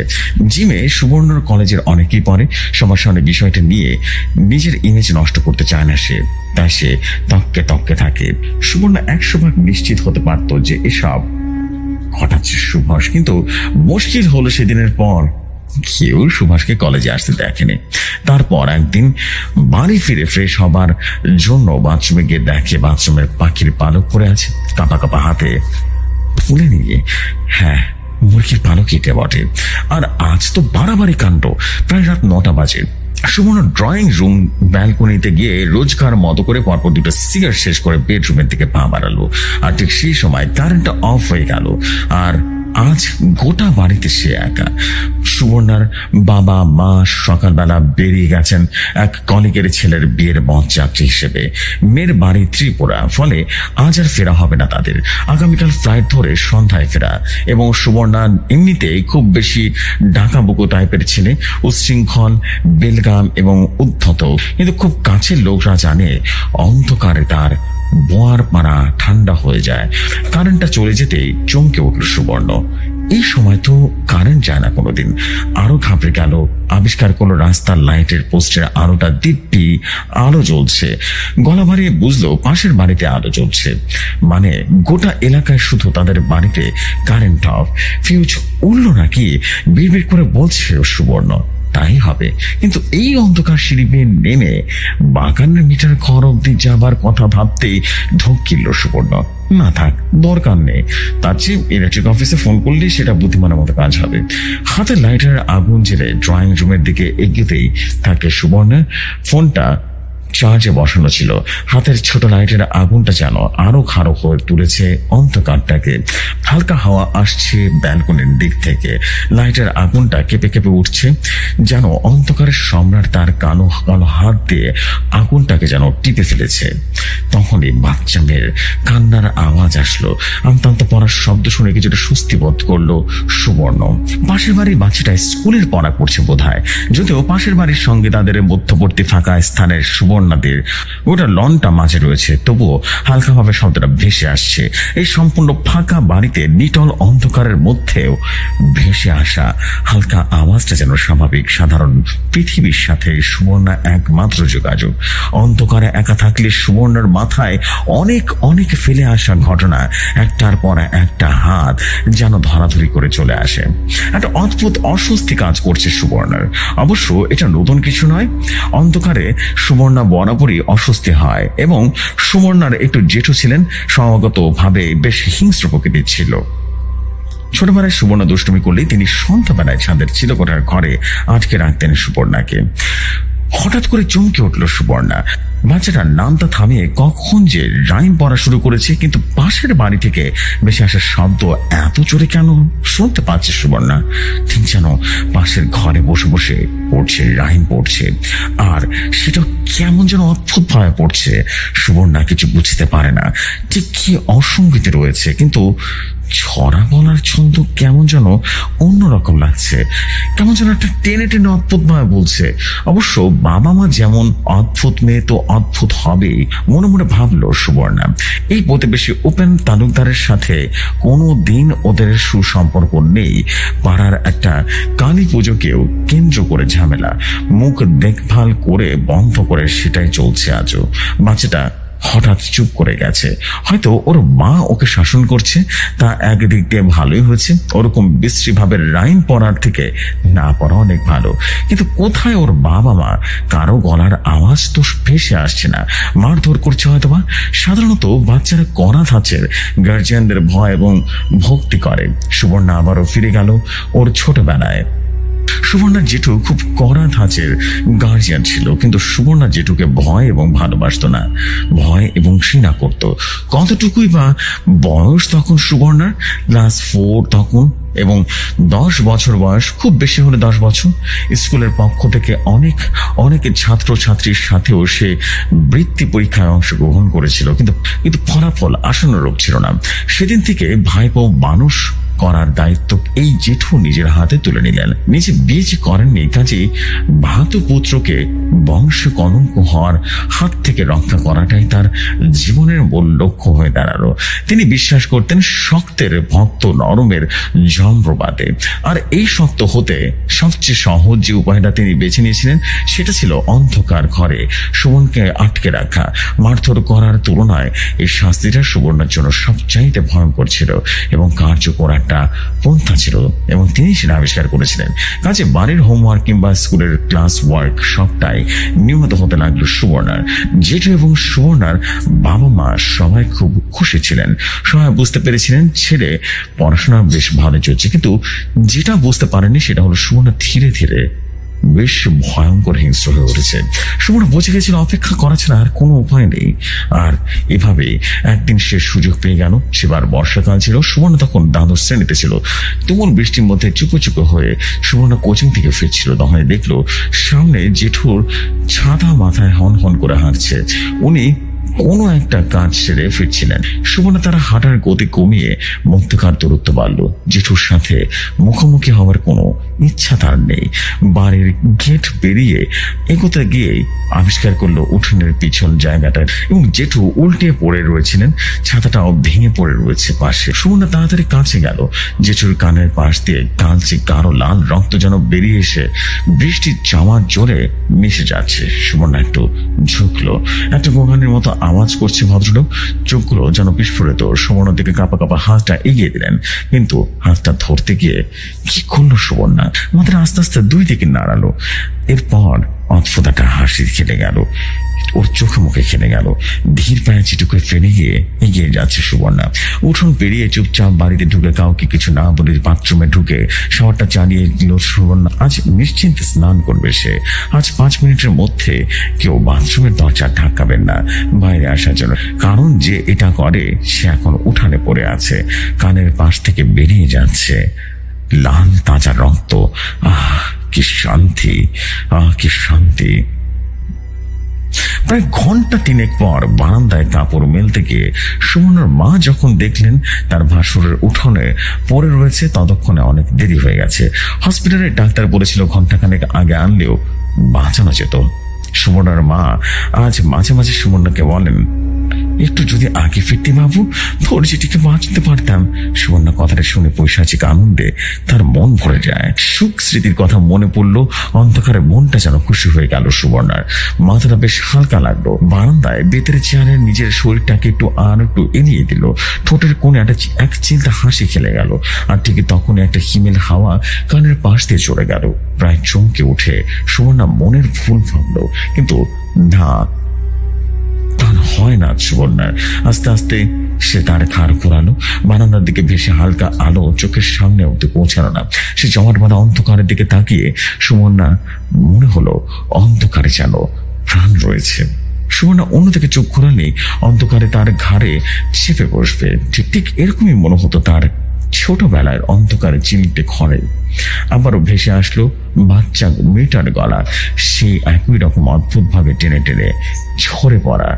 জিমে সুবর্ণর কলেজের অনেকেই পড়ে, সবার সামনে বিষয়টা নিয়ে নিজের ইমেজ নষ্ট করতে চায় না সে, তাই সে তককে তককে থাকে। সুবর্ণা 100% নিশ্চিত হতে পারত যে এসব ঘটাচ্ছে সুভাষ, কিন্তু মুশকিল হলো সেদিনের পর কেউ সুভাষকে কলেজে আসতে দেখেনি। তারপর একদিন বাড়ি ফিরে ফ্রেশ হবার জন্য বাথরুমে গিয়ে দেখে বাথরুমের পাখির পালক পড়ে আছে। কাঁপা কাঁপা হাতে তুলে নিয়ে, হ্যাঁ মুরগির পালক কেটে বটে। আর আজ তো বাড়াবাড়ি কাণ্ড। প্রায় রাত 9টা বাজে। সুবর্ণ ড্রয়িং রুম ব্যালকনিতে গিয়ে রোজকার মতো করে পরপর 2টো সিগারেট শেষ করে বেডরুমের দিকে পা বাড়ালো। আর ঠিক সেই সময় কারেন্টটা অফ হয়ে গেল। আর আজ গোটা বাড়িতে সে একা। সুবর্ণার বাবা মা সকালবেলা বেরিয়ে গেছেন এক কলিগের ছেলের বিয়ের বরযাত্রী হিসেবে। মেয়ের বাড়ি ত্রিপুরা, ফলে আজ আর ফেরা হবে না তাদের। আগামীকাল ফ্লাইট ধরে সন্ধ্যায় ফেরা। এবং সুবর্ণা এমনিতেই খুব বেশি ডাকাবুকো টাইপের ছেলে, উচ্ছৃঙ্খল, বেলগাম এবং উদ্ধত। কিন্তু খুব কাছের লোকরা জানে অন্ধকারে তার বোয়ার পাড়া ঠান্ডা হয়ে যায়। কারেন্টটা চলে যেতেই চমকে উঠল সুবর্ণ। এই সময় তো কারেন্ট যায় না কোনোদিন। আরো ঘাবড়ে গেল। আবিষ্কার করলো রাস্তার লাইটের পোস্টের আলোটা দিব্যি আলো জ্বলছে। গলা বাড়িয়ে বুঝলো পাশের বাড়িতে আলো জ্বলছে, মানে গোটা এলাকায় শুধু তাদের বাড়িতে কারেন্ট অফ। ফিউজ উড়লো নাকি বিড়বিড় করে বলছে সুবর্ণ। তাই হবে, কিন্তু এই অন্ধকার সিঁড়ি বেয়ে নেমে বাগানের মিটার ঘর অব্দি যাবার কথা ভাবতেই ঢোক কিনল সুবর্ণ। না থাক, দরকার নেই, তার চেয়ে ইলেকট্রিক অফিসে ফোন করলেই সেটা বুদ্ধিমানের মতো কাজ হবে। হাতে লাইটার আগুন জেলে ড্রয়িং রুমের দিকে এগিয়েতেই থাকে সুবর্ণের ফোনটা চার্জে বসানো ছিল। হাতের ছোট লাইটের আগুনটা যেন আরো খাড়ো হয়ে তুলেছে অন্ধকারটাকে। হালকা হাওয়া আসছে ব্যালকনির দিক থেকে। লাইটের আগুনটা কেঁপে কেঁপে উঠছে, যেন অন্ধকারের সম্রাট তার কালো কালো হাত দিয়ে আগুনটাকে যেন টিপে ফেলেছে। তখনই বাচ্চা মেয়ের কান্নার আওয়াজ আসলো। আমতা আমতা পড়ার শব্দ শুনে কিছুটা স্বস্তি বোধ করলো সুবর্ণ। পাশের বাড়ির বাচ্চাটা স্কুলের পড়া পড়ছে বোধহয়, যদিও পাশের বাড়ির সঙ্গে তাদের মধ্যবর্তী ফাঁকা স্থানের সুবর্ণাদের ওটা লনটা মাঝে রয়েছে, তবুও হালকাভাবে শব্দটা ভেসে আসছে। এই সম্পূর্ণ ফাঁকা বাড়িতে নিটল অন্ধকারের মধ্যেও ভেসে আসা হালকা আওয়াজটা যেন স্বাভাবিক সাধারণ পৃথিবীর সাথে সুবর্ণা একমাত্র যোগাযোগ। অন্ধকারে একা থাকলে সুবর্ণার মাথায় অনেক অনেক ফেলে আসা ঘটনা একটার পর একটা হাত যেন ধরাধরি করে চলে আসে। একটা অদ্ভুত অস্বস্তি কাজ করছে সুবর্ণার। অবশ্য এটা নতুন কিছু নয়। অন্ধকারে সুবর্ণা বরাবরই অস্বস্তি হয়, এবং সুবর্ণার একটু জেঠু ছিলেন, স্বভাবগত ভাবে বেশ হিংস্র প্রকৃতির ছিল। ছোটবেলায় সুবর্ণা দুষ্টুমি করলেই তিনি সন্ধ্যাবেলায় ছাদের চিরকোঠার ঘরে আটকে রাখতেন সুবর্ণাকে। হঠাৎ করে চমকে উঠল সুবর্ণা। বাচ্চাটার নামটা থামিয়ে কখন যে রাইম পড়া শুরু করেছে, কিন্তু পাশের বাড়ি থেকে বেশি আসার শব্দ এত জোরে কেন শুনতে পাচ্ছে সুবর্ণা? ঠিক যেন পাশের ঘরে বসে বসে পড়ছে, রাইম পড়ছে, আর সেটা কেমন যেন অদ্ভুত ভাবে পড়ছে। সুবর্ণা কিছু বুঝতে পারে না ঠিক কি অসঙ্গতি রয়েছে, কিন্তু ছড়া বলার ছন্দ কেমন যেন অন্যরকম লাগছে, কেমন যেন একটা টেনে টেনে অদ্ভুত ভাবে বলছে। অবশ্য বাবা মা যেমন অদ্ভুত, মেয়ে তো অদ্ভুত হবে মনে মনে ভাবলো সুবর্ণা। এই প্রতিবেশী উপেন তালুকদারের সাথে কোনো দিন ওদের সুসম্পর্ক নেই। পাড়ার একটা কালী পুজোকেও কেন্দ্র করে ঝামেলা, মুখ দেখভাল করে বন্ধ করে সেটাই চলছে আজও। বাচ্চাটা হঠাৎ চুপ করে গেছে। হয়তো ওর মা ওকে শাসন করছে, তা একদিক দিয়ে ভালোই হয়েছে। ওরকম বিশ্রী ভাবে রাইম পড়ার থেকে না পড়া অনেক ভালো। কিন্তু কোথায় ওর বাবা মা? কারো গলার আওয়াজ তো ভেসে আসছে না। মারধর করছে হয়তো বা। সাধারণত বাচ্চারা কড়া ধাঁচের গার্জিয়ানদের ভয় এবং ভক্তি করে। সুবর্ণা আবারও ফিরে গেল ওর ছোটবেলায়। সুবর্ণার জেঠু খুব কড়া ধাঁচের গার্জিয়ান ছিল, কিন্তু সুবর্ণা জেঠুকে ভয় এবং ভালোবাসত না, ভয় এবং ঘৃণা করত। কতটুকুই বা বয়স তখন সুবর্ণার, ক্লাস 4 তখন, এবং 10 বছর বয়স, খুব বেশি হলে 10 বছর। স্কুলের পক্ষ থেকে অনেক ছাত্রছাত্রীর সাথেও সে বৃত্তি পরীক্ষায় অংশগ্রহণ করেছিল, কিন্তু ফলাফল আশানুরূপ ছিল না। সেদিন থেকে ভাইপো মানুষ করার দায়িত্ব এই জেঠু নিজের হাতে তুলে নিলেন। নিজে বিয়ে যে করেননি, কাজেই ভাতু পুত্রকে বংশ কলঙ্ক হওয়ার হাত থেকে রক্ষা করাটাই তার জীবনের মূল লক্ষ্য হয়ে দাঁড়ালো। তিনি বিশ্বাস করতেন শক্তের ভক্ত নরমের জম্রবাদে। আর এই শক্ত হতে সবচেয়ে সহজ যে উপায়টা তিনি বেছে নিয়েছিলেন, সেটা ছিল অন্ধকার ঘরে সুমনকে আটকে রাখা। মারধর করার তুলনায় এই শাস্তিটা সুবর্ণার জন্য সবচাইতে ভয়ঙ্কর ছিল এবং কার্যকর একটা পন্থা ছিল, এবং তিনি সেটা আবিষ্কার করেছিলেন। কাজে বাড়ির হোমওয়ার্ক কিংবা স্কুলের ক্লাস ওয়ার্ক সবটাই নিয়মিত হতে লাগলো সুবর্ণার। জেঠু এবং সুবর্ণার বাবা মা সবাই খুব খুশি ছিলেন। সবাই বুঝতে পেরেছিলেন ছেলে পড়াশোনা বেশ ভালো চলছে, কিন্তু যেটা বুঝতে পারেনি সেটা হলো সুবর্ণা ধীরে ধীরে বেশ ভয়ঙ্কর হিংস্র হয়ে উঠেছে। সুবর্ণা বুঝে গেছিল অপেক্ষা করা ছাড়া আর কোনো উপায় নেই। আর এভাবে একদিন সে সুযোগ পেয়ে গেল। সেবার বর্ষাকাল ছিল, সুবর্ণা তখন দ্বাদশ শ্রেণীতে ছিল। তুমুল বৃষ্টির মধ্যে চুপো চুপো হয়ে সুবর্ণা কোচিং থেকে ফিরছিল। তখনই দেখলো সামনে জেঠুর ছাতা মাথায় হন হন করে হাঁটছে। উনি কোনো একটা কাজ সেরে ফিরছিলেন। সুবর্ণা তারা হাঁটার গতি কমিয়ে মধ্যকার দূরত্ব বাড়ল। জেঠুর সাথে মুখোমুখি হওয়ার কোনো ইচ্ছা তার নেই। বাড়ির গেট পেরিয়ে এগোতে গিয়ে আবিষ্কার করলো উঠোনের পিছন জায়গাটা, এবং জেঠু উল্টে পড়ে রয়েছিলেন। ছাতাটাও ভেঙে পড়ে রয়েছে পাশে। সুবর্ণা তাড়াতাড়ি কাছে গেল। জেঠুর কানের পাশ দিয়ে কালচে গাঢ় লাল রক্ত যেন বেরিয়ে এসে বৃষ্টির জামার জোরে মিশে যাচ্ছে। সুবর্ণা একটু ঝুঁকলো। একটা গোগানের মতো আওয়াজ করছে ভদ্রলোক। চোখগুলো যেন বিস্ফোরিত। সুবর্ণার দিকে কাঁপা কাঁপা হাতটা এগিয়ে দিলেন, কিন্তু হাতটা ধরতে গিয়ে কি করলো সুবর্ণা? মাথাটা আস্তে আস্তে দুই দিকে নাড়ালো। এরপর অদ্ভুত একটা হাসি খেলে গেল, ওর চোখে মুখে খেলে গেল। ধীর পায়ে চিটুকে ফেলে গিয়ে এগিয়ে যাচ্ছে সুবর্ণা। উঠোন পেরিয়ে চুপচাপ বাড়িতে ঢুকে কাউকে কিছু না বলে বাথরুমে ঢুকে শাওয়ারটা চালিয়ে দিল সুবর্ণা। আজ নিশ্চিন্তে স্নান করবে সে। আজ 5 মিনিটের মধ্যে কেউ বাথরুমের দরজা ঢাকাবেন না বাইরে আসার জন্য, কারণ যে এটা করে সে এখন উঠানে পড়ে আছে। কানের পাশ থেকে বেরিয়ে যাচ্ছে লাল তাজা রক্ত। কি শান্তি, কি শান্তি। প্রায় ঘন্টা 3 পর বারান্দায় কাপড় মেলতে গিয়ে সুমনার মা যখন দেখলেন তার ভাসুরের উঠোনে পড়ে রয়েছে, ততক্ষণে অনেক দেরি হয়ে গেছে। হসপিটালে ডাক্তার বলেছিল ঘন্টাখানেক আগে আনলেও বাঁচানো যেত। সুমনার মা আজ মাঝে মাঝে সুমনাকে বলেন, একটু যদি আগে ফিরতে বাবু, তোর যেটিকে বাঁচতে পারতাম। সুবর্ণা কথাটা শুনে পৈশাচিক আনন্দে তার মন ভরে যায়। সুখ স্মৃতির কথা মনে পড়লো। অন্ধকারে মনটা যেন খুশি হয়ে গেল সুবর্ণার। মাথাটা বেশ হালকা লাগলো। বারান্দায় বেতের চেয়ারে নিজের শরীরটাকে একটু এলিয়ে দিল। ঠোঁটের কোণে এক চিন্তা হাসি খেলে গেল। আর ঠিক তখনই একটা হিমেল হাওয়া কানের পাশ দিয়ে চলে গেল। প্রায় চমকে উঠে সুবর্ণা মনের ভুল ভাবলো, কিন্তু না, হয় না সুবর্ণার। আস্তে আস্তে সে তার ঘাড় ঘোরালো। বারান্দার দিকে ভেসে হালকা আলো চোখের সামনে অব্দি পৌঁছালো না। সে জমাট বাঁধা অন্ধকারের দিকে তাকিয়ে সুবর্ণা মনে হলো অন্ধকারে যেন প্রাণ রয়েছে। সুবর্ণা অন্যদিকে চোখ ঘোরালেই অন্ধকারে তার ঘাড়ে চেপে বসবে। ঠিক এরকমই মনে হতো তার ছোটবেলায় অন্ধকারে চিমটে ঘরে। আবারও ভেসে আসলো বাচ্চা মেয়েটার গলা। সে একই রকম অদ্ভুত ভাবে টেনে টেনে ঝরে পড়া।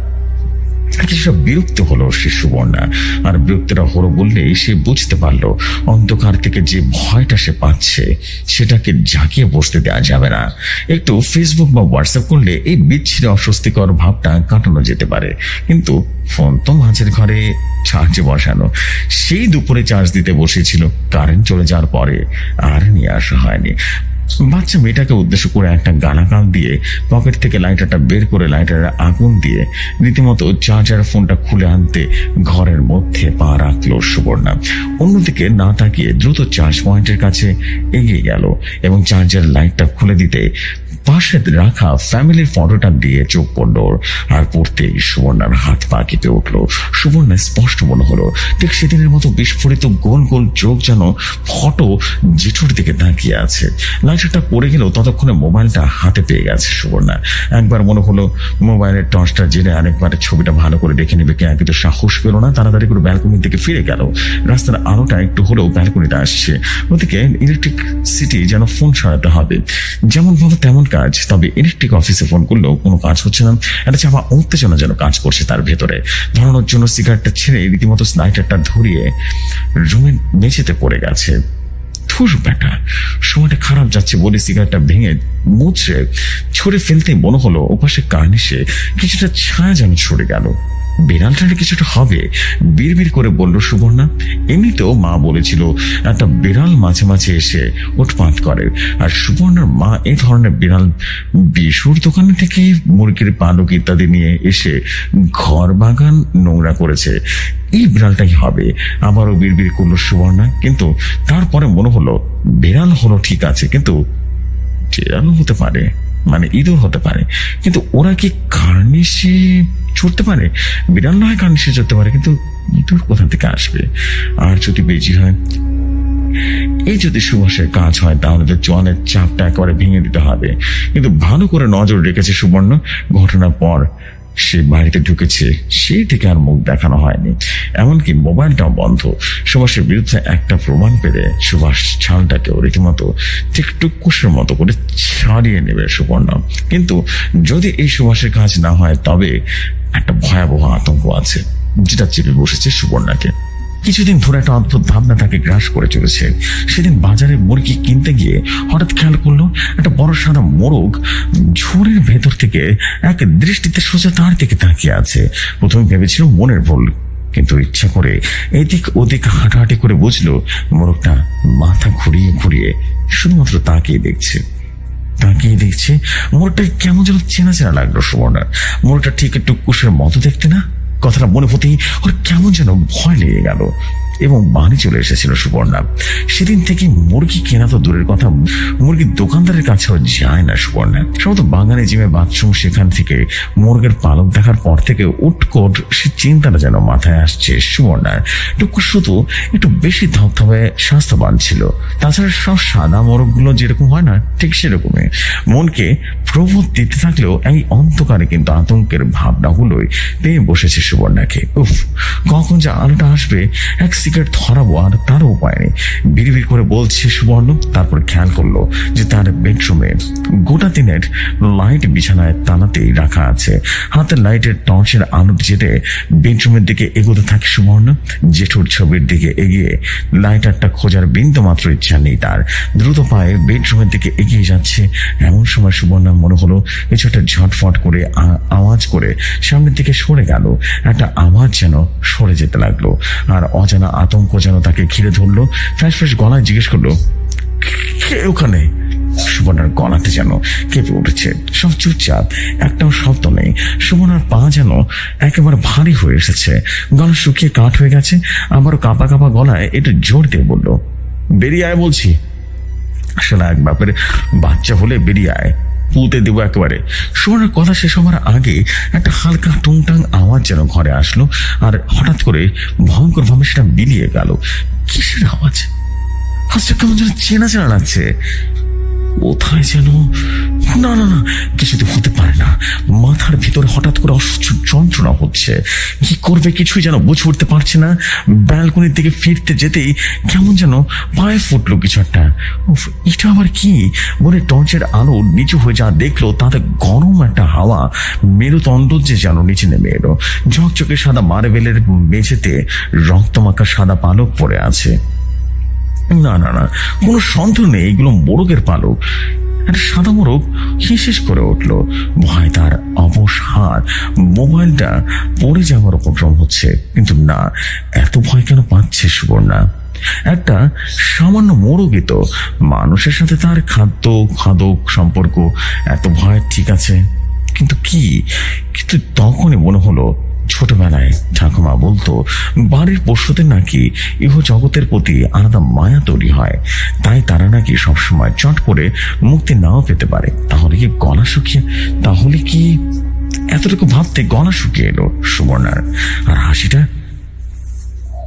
সব বিরক্ত হলো সে সুবর্ণা। আর বিরক্তটা হলো বললেই সে বুঝতে পারলো অন্ধকার থেকে যে ভয়টা সে পাচ্ছে সেটাকে জাগিয়ে বসতে দেওয়া যাবে না। একটু ফেসবুক বা হোয়াটসঅ্যাপ করলে এই বিচ্ছিন্ন অস্বস্তিকর ভাবটা কাটানো যেতে পারে, কিন্তু ফোন তো মাঝের ঘরে চার্জে বসানো। সেই দুপুরে চার্জ দিতে বসেছিল, কারেন্ট চলে যাওয়ার পরে আর নিয়ে আসা হয়নি। বাচ্চা মেয়েটাকে উদ্দেশ্য করে একটা গালাগাল দিয়ে পকেট থেকে লাইটারটা বের করে লাইটারের আগুন দিয়ে রীতিমতো চার্জার ফোনটা খুলে আনতে ঘরের মধ্যে পা রাখলো সুবর্ণা। অন্যদিকে না তাকিয়ে দ্রুত চার্জ পয়েন্টের কাছে এগিয়ে গেল এবং চার্জার লাইটটা খুলে দিতে পাশে রাখা ফ্যামিলির ফটোটা দিয়ে চোখ পড়ল। আর পড়তেই সুবর্ণার হাত পা কেঁপে উঠলো। সুবর্ণা স্পষ্ট মনে হলো ঠিক সেদিনের মতো বিস্ফোরিত গোল গোল চোখ যেন ফটো জেঠুর দিকে তাকিয়ে আছে। লাইটারটা পড়ে গেলেও ততক্ষণে মোবাইলটা হাতে পেয়ে গেছে সুবর্ণা। একবার মনে হলো মোবাইলের টর্চটা জেনে আরেকবার ছবিটা ভালো করে দেখে নেবে, কিন্তু সাহস পেল না। তাড়াতাড়ি করে ব্যালকনির দিকে ফিরে গেল। রাস্তার আলোটা একটু হলেও ব্যালকনিতে আসছে। ওদিকে ইলেকট্রিক সিটি যেন ফোন সরাতে হবে, যেমন ভাবে তেমন কাজ। তবে ইলেকট্রিক অফিসে ফোন করলেও কোনো কাজ হচ্ছে না। একটা চাপা উত্তেজনা যেন কাজ করছে তার ভেতরে। ধরানোর জন্য সিগারেটটা ছেড়ে রীতিমতো লাইটারটা ধরিয়ে রুমের মেঝেতে পড়ে গেছে। ধুর বেটা, সময়টা খারাপ যাচ্ছে বলে সিগারেটটা ভেঙে মুছে ছড়ে ফেলতে মনে হলো ওপাশে কার্নিশে কিছুটা ছায়া যেন ছড়ে গেল। বিড়ালটার কিছুটা হবে, বিড়বিড় করে বলল সুবর্ণা। এমনিতেও মা বলেছিল একটা বিড়াল মাঝে মাঝে এসে উৎপাত করে। আর সুবর্ণার মা এই ধরনের বিড়াল বিশুর দোকানে থেকে মুরগির পালক ইত্যাদি নিয়ে এসে ঘর বাগান নোংরা করেছে। এই বিড়ালটাই হবে। আবারও বিড়বিড় করলো সুবর্ণা। কিন্তু তারপরে মনে হলো বিড়াল হলো ঠিক আছে, কিন্তু বিড়ালও হতে পারে, মানে ইঁদুর হতে পারে। কিন্তু ওরা কি কার্নিশে চড়তে পারে? বিড়াল নয় কার্নিশে চড়তে পারে, কিন্তু ইঁদুর কোথা থেকে আসবে? আর যদি বেজি হয়, এই যদি সুভাষের কাজ হয় তাহলে তো জনের চাপটা একেবারে ভেঙে দিতে হবে। কিন্তু ভালো করে নজর রেখেছে সুবর্ণ। ঘটনার পর সে বাড়িতে ঢুকেছে, সেই থেকে আর মুখ দেখানো হয়নি। এমনকি মোবাইলটাও বন্ধ। সুভাষের বিরুদ্ধে একটা প্রমাণ পেলে সুভাষ ছালটাকেও রীতিমতো টিকটুকুশের মতো করে ছাড়িয়ে নেবে সুবর্ণ। কিন্তু যদি এই সুভাষের কাজ না হয় তবে একটা ভয়াবহ আতঙ্ক আছে যেটা চেপে বসেছে সুবর্ণাকে। কিছুদিন ধরে একটা অদ্ভুত ভাবনা তাকে গ্রাস করে চলেছে। সেদিন বাজারে মুরগি কিনতে গিয়ে হঠাৎ খেয়াল করলো একটা বড় সাদা মোরগ ঝোড়ের ভেতর থেকে এক দৃষ্টিতে সোজা তার দিকে তাকিয়ে আছে। প্রথমে ভেবেছিল মনের ভুল, কিন্তু ইচ্ছা করে এদিক ওদিক হাঁটাহাঁটি করে বুঝলো মোরগটা মাথা ঘুরিয়ে ঘুরিয়ে শুধুমাত্র তাকিয়ে দেখছে। মোরগটা কেমন যেন চেনা চেনা লাগলো সুবর্ণার। মোরগটা ঠিক একটু কুশের মতো দেখতে না? কথাটা মনে হতেই ওর কেমন যেন ভয় লেগে গেল এবং বাড়ি চলে এসেছিল সুবর্ণা। সেদিন থেকে মুরগি কেনা তো দূরের কথা, মুরগির দোকানদারের কাছেও যায় না সুবর্ণা। সম্ভবত বাগানে জিমে বাথরুম, সেখান থেকে মুরগের পালক দেখার পর থেকে উটকোট সে চিন্তাটা যেন মাথায় আসছে সুবর্ণার। টুকু শুধু একটু বেশি ধবধবে স্বাস্থ্যবান ছিল। তাছাড়া সব সাদা মোরগগুলো যেরকম হয় না, ঠিক সেরকমই মনকে প্রবোধ দিতে থাকলেও এই অন্ধকারে কিন্তু আতঙ্কের ভাবনাগুলোই পেয়ে বসেছে সুবর্ণাকে। উফ, কখন যে আলোটা আসবে, এক সিগারেট ধরাবো, আর তারও উপায় নেই। বিড়বিড় করে বলছে সুবর্ণ। তারপর খেয়াল করলো যে তার বেডরুমে গোটা দিনের লাইট বিছানায় টানাতেই রাখা আছে। হাতের লাইটের টর্চের আলো জেটে বেডরুমের দিকে এগোতে থাকে সুবর্ণ। জেঠুর ছবির দিকে এগিয়ে লাইটারটা খোঁজার বিন্দু মাত্র ইচ্ছা নেই তার। দ্রুত পায়ে বেডরুমের দিকে এগিয়ে যাচ্ছে। এমন সময় সুবর্ণা মনে হলো কিছু একটা ঝটফট করে আওয়াজ করে সামনের দিকে সরে গেল। একটা আওয়াজ যেন সরে যেতে লাগলো, আর অজানা আতঙ্ক যেন তাকে ঘিরে ধরলো। ফ্যাস ফ্যাস গলায় জিজ্ঞেস করলো, কে ওখানে? সুবর্ণার গলাতে যেন কেঁপে উঠেছে। সব চুপচাপ, একটাও শব্দ নেই। সুবর্ণার পা যেন একেবারে ভারী হয়ে এসেছে। গলা শুকিয়ে কাঠ হয়ে গেছে। আবারও কাঁপা কাঁপা গলায় একটু জোর দিয়ে বলল, বেরিয়ে আয় বলছি। আসলে এক বাপের বাচ্চা হলে বেরিয়ে আয়, পুঁতে দেবো একেবারে। সুবর্ণার কথা শেষ হওয়ার আগে একটা হালকা টুংটাং আওয়াজ যেন ঘরে আসলো, আর হঠাৎ করে ভয়ঙ্কর ভাবে সেটা বিলিয়ে গেল। কিসের আওয়াজ? আচ্ছা, কেমন যেন চেনা চেনা লাগছে। কোথায় যেন, না না না, কিছুতে হতে পারে না। মাথার ভিতরে হঠাৎ করে অসহ্য যন্ত্রণা হচ্ছে। কি করবে কিছুই যেন বুঝে উঠতে পারছে না। ব্যালকনির দিকে ফিরতে যেতেই কেমন যেন পায়ে ফুটলো কিছু একটা। এটা আবার কি বলে টর্চের আলো নিচু হয়ে যা দেখলো, তাতে গরম একটা হাওয়া মেরুদণ্ড যে যেন নিচে নেমে এলো। ঝকঝকে সাদা মার্বেলের মেঝেতে রক্তমাখা সাদা পালক পড়ে আছে। না না না, কোনো সন্দেহ নেই এগুলো মোরগের পালক। একটা সাদা মোরগ হিসেস করে উঠলো। ভয় তার অবশ হাত মোবাইলটা পড়ে যাওয়ার উপক্রম হচ্ছে। কিন্তু না, এত ভয় কেন পাচ্ছে সুবর্ণা? একটা সামান্য মোড়কই তো, মানুষের সাথে তার খাদক সম্পর্ক এত ভয়, ঠিক আছে, কিন্তু কি? কিন্তু তখনই মনে হলো ছোটবেলায় ঠাকুমা বলতো বাড়ির পশুদের নাকি ইহ জগতের প্রতি আলাদা মায়া তৈরি হয়, তাই তারা নাকি সবসময় চট করে মুক্তি নাও পেতে পারে। তাহলে কি এতটুকু ভাবতে গলা শুকিয়ে এলো সুবর্ণার। আর হাসিটা,